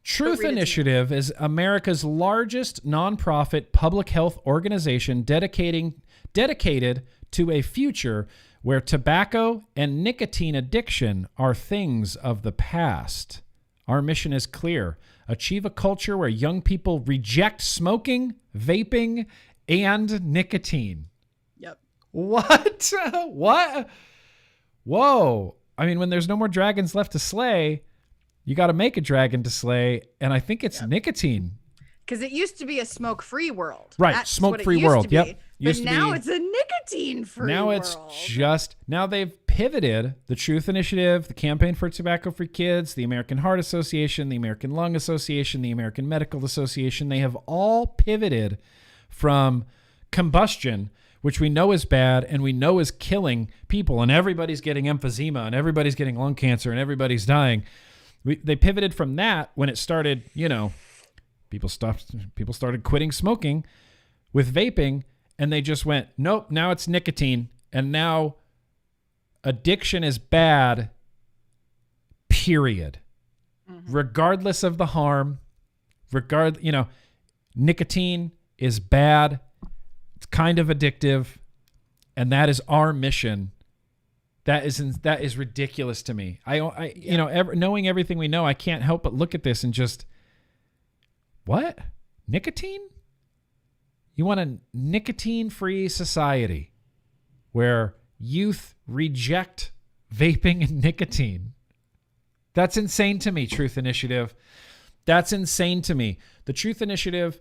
Truth Initiative is America's largest nonprofit public health organization dedicated to a future where tobacco and nicotine addiction are things of the past. Our mission is clear. Achieve a culture where young people reject smoking, vaping, and nicotine. Yep. What? What? Whoa. I mean, when there's no more dragons left to slay, you got to make a dragon to slay. And I think it's nicotine. Because it used to be a smoke-free world. Right. Smoke-free world. Yep. But now it's a nicotine-free world. Now it's now they've pivoted. The Truth Initiative, the Campaign for Tobacco-Free Kids, the American Heart Association, the American Lung Association, the American Medical Association, they have all pivoted from combustion, which we know is bad and we know is killing people, and everybody's getting emphysema and everybody's getting lung cancer and everybody's dying. They pivoted from that when it started, people started quitting smoking with vaping, and they just went, nope, now it's nicotine, and now addiction is bad, period. Mm-hmm. Regardless of the harm, nicotine is bad, it's kind of addictive, and that is our mission. That is ridiculous to me. Knowing everything we know, I can't help but look at this and just, what? Nicotine? You want a nicotine-free society where youth reject vaping and nicotine. That's insane to me, Truth Initiative. That's insane to me. The Truth Initiative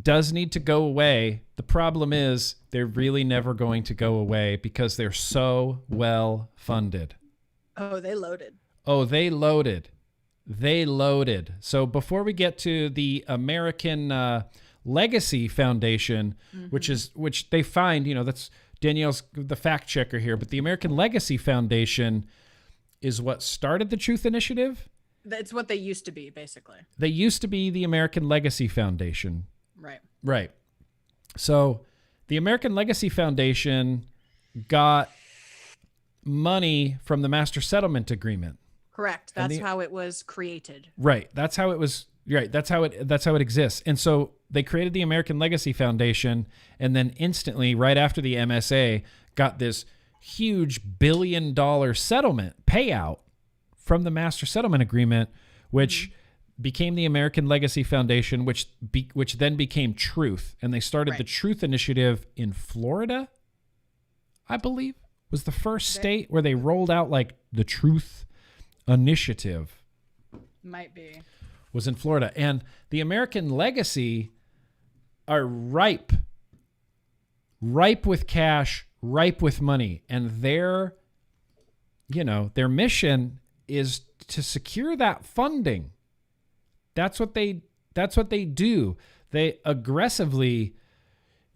does need to go away. The problem is they're really never going to go away because they're so well funded. Oh, they loaded. So before we get to the American Legacy Foundation, which they find, that's Danielle's the fact checker here, but the American Legacy Foundation is what started the Truth Initiative. That's what they used to be, basically. They used to be the American Legacy Foundation. Right. So the American Legacy Foundation got money from the Master Settlement Agreement. Correct. That's how it was created. Right. That's how it was. Right. That's how it exists. And so they created the American Legacy Foundation, and then instantly, right after the MSA, got this huge $1 billion settlement payout from the Master Settlement Agreement, which became the American Legacy Foundation, which then became Truth. And they started the Truth Initiative in Florida, I believe, was the first state where they rolled out like the Truth Initiative. Might be. Was in Florida. And the American Legacy are ripe with cash, ripe with money. And their mission is to secure that funding. That's what they do. They aggressively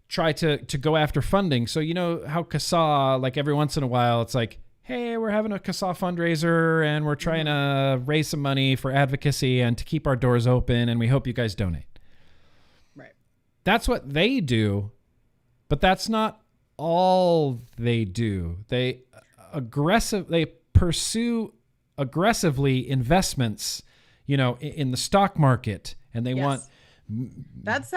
try to go after funding. So you know how CASAA, like every once in a while, it's like, hey, we're having a CASAA fundraiser and we're trying to raise some money for advocacy and to keep our doors open, and we hope you guys donate. Right. That's what they do, but that's not all they do. They pursue aggressively investments, in the stock market, and they want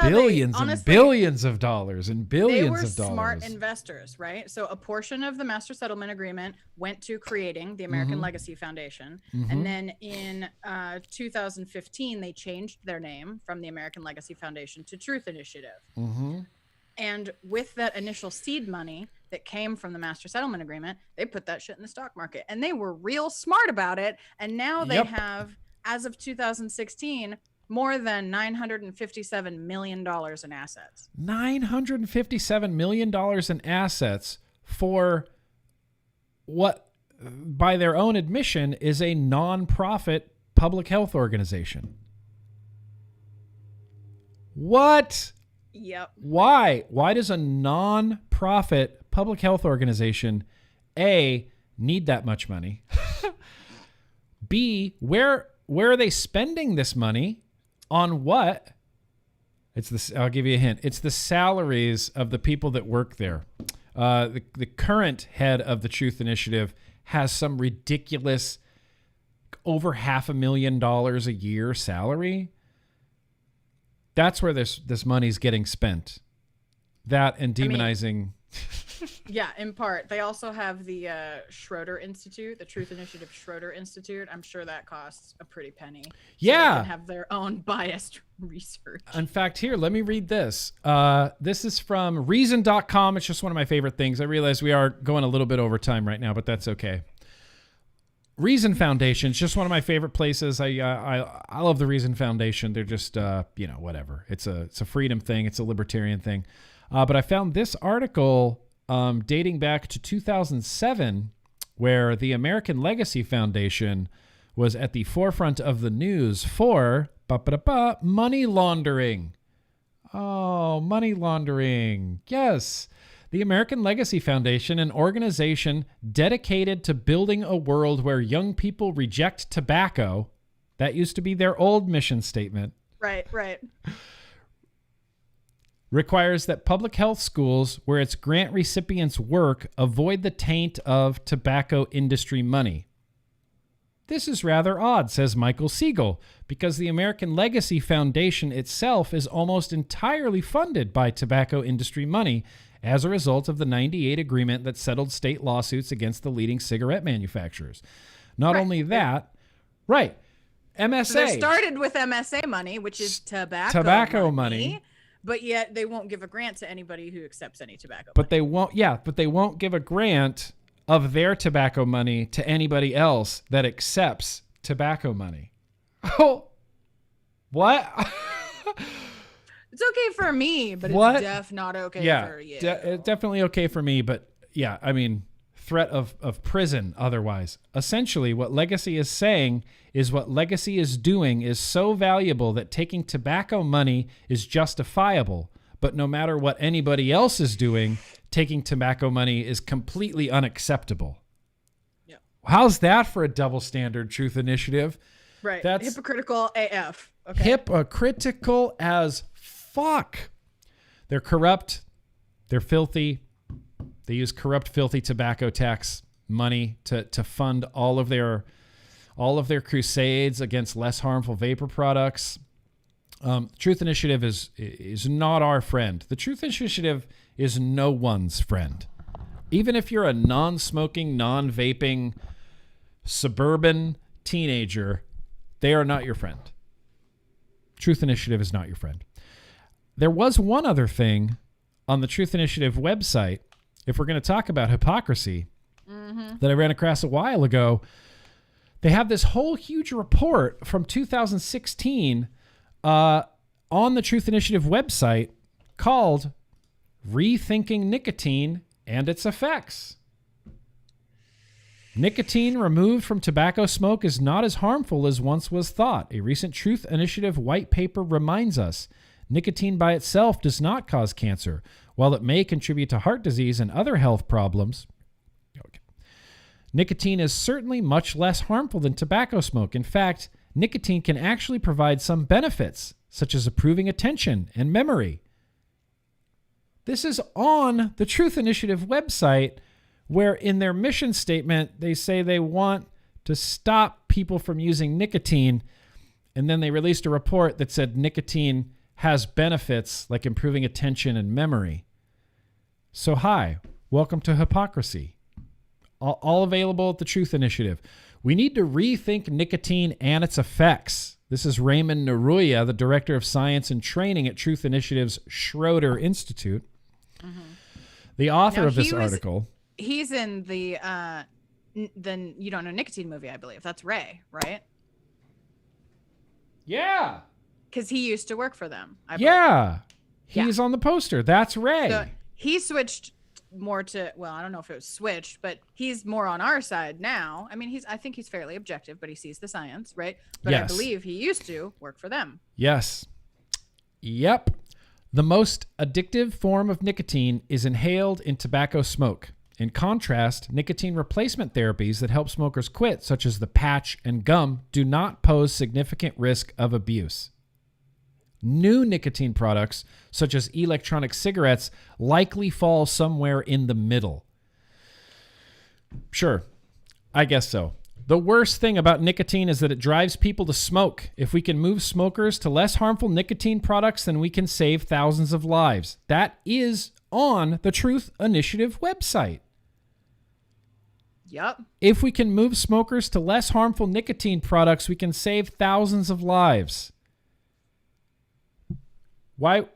billions and billions of dollars and billions of dollars. They were smart investors, right? So a portion of the Master Settlement Agreement went to creating the American Legacy Foundation. And then in 2015, they changed their name from the American Legacy Foundation to Truth Initiative. And with that initial seed money that came from the Master Settlement Agreement, they put that shit in the stock market. And they were real smart about it. And now they have, as of 2016, more than $957 million in assets. $957 million in assets for what, by their own admission, is a non-profit public health organization. What? Yep. Why? Why does a non-profit public health organization, A, need that much money? B, where are they spending this money? On what? It's this. I'll give you a hint. It's the salaries of the people that work there. The current head of the Truth Initiative has some ridiculous over $500,000 a year salary. That's where this money's getting spent. That and demonizing Yeah, in part. They also have the Schroeder Institute, the Truth Initiative Schroeder Institute. I'm sure that costs a pretty penny. So Yeah. they can have their own biased research. In fact, here, let me read this. This is from reason.com. It's just one of my favorite things. I realize we are going a little bit over time right now, but that's okay. Reason Foundation. It's just one of my favorite places. I love the Reason Foundation. They're just, whatever. It's a freedom thing. It's a libertarian thing. But I found this article dating back to 2007, where the American Legacy Foundation was at the forefront of the news for money laundering. Oh, money laundering. Yes. The American Legacy Foundation, an organization dedicated to building a world where young people reject tobacco. That used to be their old mission statement. Right. Requires that public health schools where its grant recipients work avoid the taint of tobacco industry money. This is rather odd, says Michael Siegel, because the American Legacy Foundation itself is almost entirely funded by tobacco industry money as a result of the 98 agreement that settled state lawsuits against the leading cigarette manufacturers. Not only that, MSA. So they started with MSA money, which is tobacco money. But yet they won't give a grant to anybody who accepts any tobacco money. They won't give a grant of their tobacco money to anybody else that accepts tobacco money. Oh, what? It's okay for me, but it's not okay for you. Definitely okay for me, but yeah, I mean, threat of prison otherwise. Essentially, what Legacy is saying is what Legacy is doing is so valuable that taking tobacco money is justifiable, but no matter what anybody else is doing, taking tobacco money is completely unacceptable. Yeah. How's that for a double standard, Truth Initiative? Right. That's hypocritical AF. Okay. Hypocritical as fuck. They're corrupt. They're filthy. They use corrupt, filthy tobacco tax money to fund all of their crusades against less harmful vapor products. Truth Initiative is not our friend. The Truth Initiative is no one's friend. Even if you're a non-smoking, non-vaping, suburban teenager, they are not your friend. Truth Initiative is not your friend. There was one other thing on the Truth Initiative website, if we're going to talk about hypocrisy, that I ran across a while ago. They have this whole huge report from 2016 on the Truth Initiative website called Rethinking Nicotine and Its Effects. Nicotine removed from tobacco smoke is not as harmful as once was thought. A recent Truth Initiative white paper reminds us nicotine by itself does not cause cancer. While it may contribute to heart disease and other health problems, nicotine is certainly much less harmful than tobacco smoke. In fact, nicotine can actually provide some benefits, such as improving attention and memory. This is on the Truth Initiative website, where in their mission statement, they say they want to stop people from using nicotine. And then they released a report that said nicotine has benefits like improving attention and memory. So hi, welcome to hypocrisy. All available at the Truth Initiative. We need to rethink nicotine and its effects. This is Raymond Naruya, the Director of Science and Training at Truth Initiative's Schroeder Institute. The author of this article. He's in the You Don't Know Nicotine movie, I believe. That's Ray, right? Yeah. Because he used to work for them. He's on the poster. That's Ray. So he switched more to, well, I don't know if it was switched, but he's more on our side now. I mean, I think he's fairly objective, but he sees the science, right? But yes. I believe he used to work for them. Yes. Yep. The most addictive form of nicotine is inhaled in tobacco smoke. In contrast, nicotine replacement therapies that help smokers quit, such as the patch and gum, do not pose significant risk of abuse. New nicotine products, such as electronic cigarettes, likely fall somewhere in the middle. Sure, I guess so. The worst thing about nicotine is that it drives people to smoke. If we can move smokers to less harmful nicotine products, then we can save thousands of lives. That is on the Truth Initiative website. Yep. If we can move smokers to less harmful nicotine products, we can save thousands of lives. Why?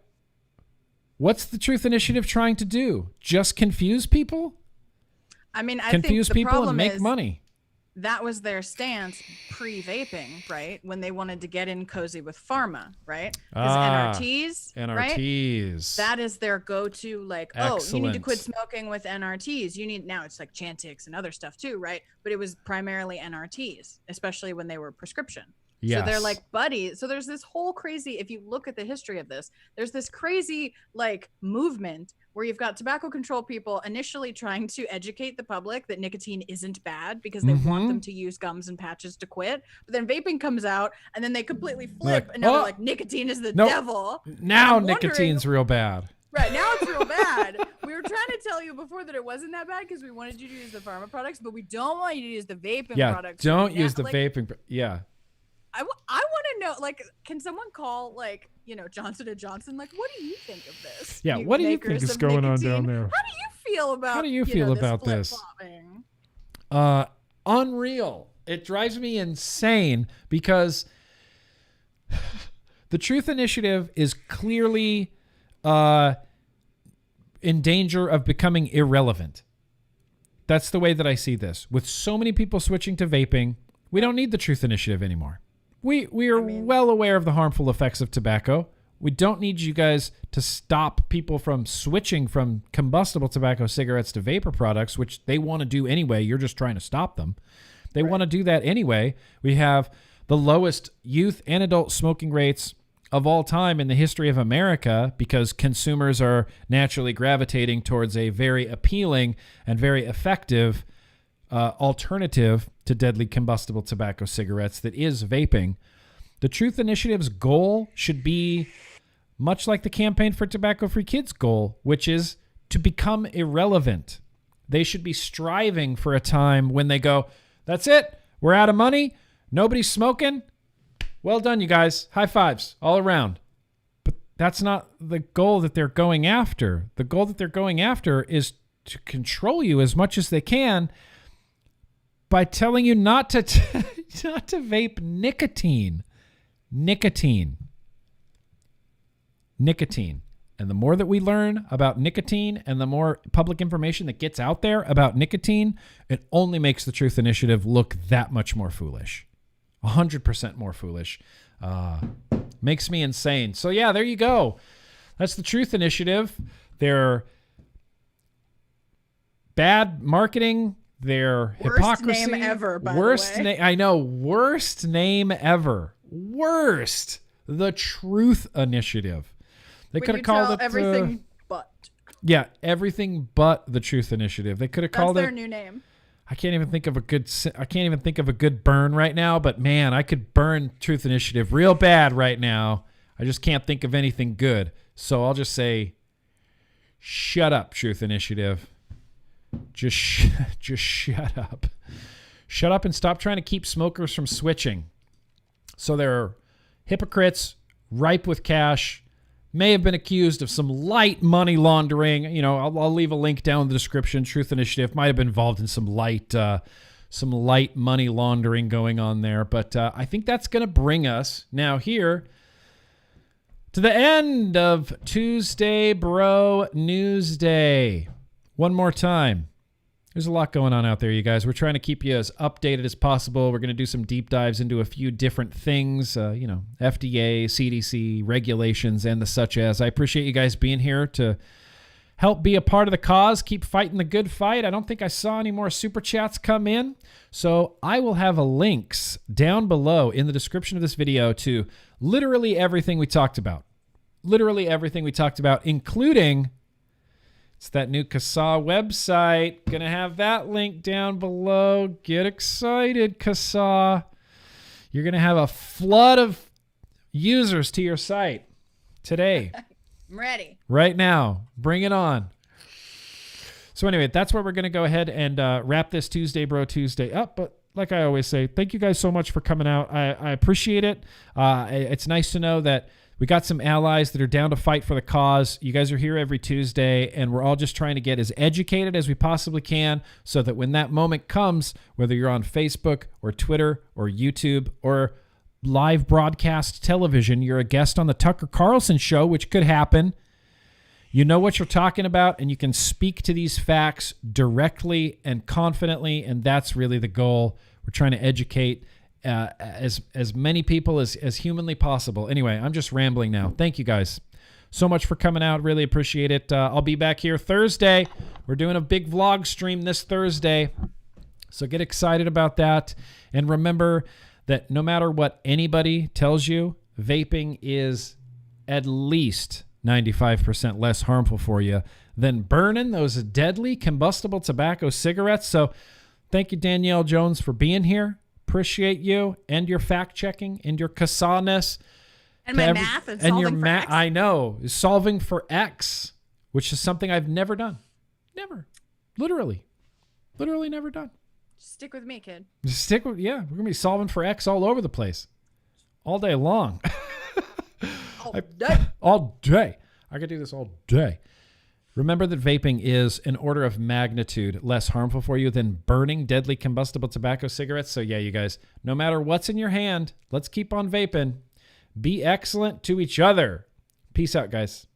What's the Truth Initiative trying to do? Just confuse people? I mean, I confuse think the people problem and make is money. That was their stance pre-vaping, right? When they wanted to get in cozy with pharma, right? Because NRTs, right? That is their go-to, like, Excellent. Oh, you need to quit smoking with NRTs. Now it's like Chantix and other stuff too, right? But it was primarily NRTs, especially when they were prescription. Yes. So they're like buddies. So there's this whole crazy, if you look at the history of this, there's this crazy like movement where you've got tobacco control people initially trying to educate the public that nicotine isn't bad because they want them to use gums and patches to quit. But then vaping comes out and then they completely flip and now they're like, nicotine is the devil. Now nicotine's real bad. Right, now it's real bad. We were trying to tell you before that it wasn't that bad because we wanted you to use the pharma products, but we don't want you to use the vaping products. Don't use the vaping. Yeah. I want to know, like, can someone call, like, Johnson & Johnson? Like, what do you think of this? Yeah, what do you think is going on down there? How do you feel about this? Unreal. It drives me insane because the Truth Initiative is clearly in danger of becoming irrelevant. That's the way that I see this. With so many people switching to vaping, we don't need the Truth Initiative anymore. We are well aware of the harmful effects of tobacco. We don't need you guys to stop people from switching from combustible tobacco cigarettes to vapor products, which they want to do anyway. You're just trying to stop them. They want to do that anyway. We have the lowest youth and adult smoking rates of all time in the history of America because consumers are naturally gravitating towards a very appealing and very effective alternative to deadly combustible tobacco cigarettes that is vaping. The Truth Initiative's goal should be much like the Campaign for Tobacco-Free Kids goal, which is to become irrelevant. They should be striving for a time when they go, that's it, we're out of money, nobody's smoking. Well done, you guys. High fives all around. But that's not the goal that they're going after. The goal that they're going after is to control you as much as they can by telling you not to vape nicotine. Nicotine. And the more that we learn about nicotine and the more public information that gets out there about nicotine, it only makes the Truth Initiative look that much more foolish. 100% more foolish. Makes me insane. So yeah, there you go. That's the Truth Initiative. They're bad marketing. Their hypocrisy. Worst name ever, by the way. I know. Worst name ever. Worst. The Truth Initiative. They could have called it everything but. Yeah, everything but the Truth Initiative. They could have called it. That's their new name. I can't even think of a good burn right now, but man, I could burn Truth Initiative real bad right now. I just can't think of anything good. So I'll just say, shut up, Truth Initiative. Just shut up. Shut up and stop trying to keep smokers from switching. So they're hypocrites, ripe with cash, may have been accused of some light money laundering. I'll leave a link down in the description. Truth Initiative might have been involved in some light money laundering going on there. But I think that's going to bring us now here to the end of Tuesday Bro News Day. One more time. There's a lot going on out there, you guys. We're trying to keep you as updated as possible. We're going to do some deep dives into a few different things, FDA, CDC, regulations, and the such as. I appreciate you guys being here to help be a part of the cause. Keep fighting the good fight. I don't think I saw any more super chats come in. So I will have links down below in the description of this video to literally everything we talked about. Literally everything we talked about, including... it's that new CASAA website. Gonna have that link down below. Get excited, CASAA. You're gonna have a flood of users to your site today. I'm ready. Right now. Bring it on. So anyway, that's where we're gonna go ahead and wrap this Tuesday Bro Tuesday up. But like I always say, thank you guys so much for coming out. I appreciate it. It's nice to know that We got some allies that are down to fight for the cause. You guys are here every Tuesday, and we're all just trying to get as educated as we possibly can so that when that moment comes, whether you're on Facebook or Twitter or YouTube or live broadcast television, you're a guest on the Tucker Carlson show, which could happen. You know what you're talking about, and you can speak to these facts directly and confidently, and that's really the goal. We're trying to educate as many people as humanly possible. Anyway, I'm just rambling now. Thank you guys so much for coming out. Really appreciate it. I'll be back here Thursday. We're doing a big vlog stream this Thursday, so get excited about that. And remember that no matter what anybody tells you, vaping is at least 95% less harmful for you than burning those deadly combustible tobacco cigarettes. So thank you, Danielle Jones, for being here. Appreciate you and your fact checking and your CASAA-ness. And my math and solving for X. I know. Solving for X, which is something I've never done. Never. Literally never done. Stick with me, kid. We're going to be solving for X all over the place. All day long. All day. I could do this all day. Remember that vaping is an order of magnitude less harmful for you than burning deadly combustible tobacco cigarettes. So yeah, you guys, no matter what's in your hand, let's keep on vaping. Be excellent to each other. Peace out, guys.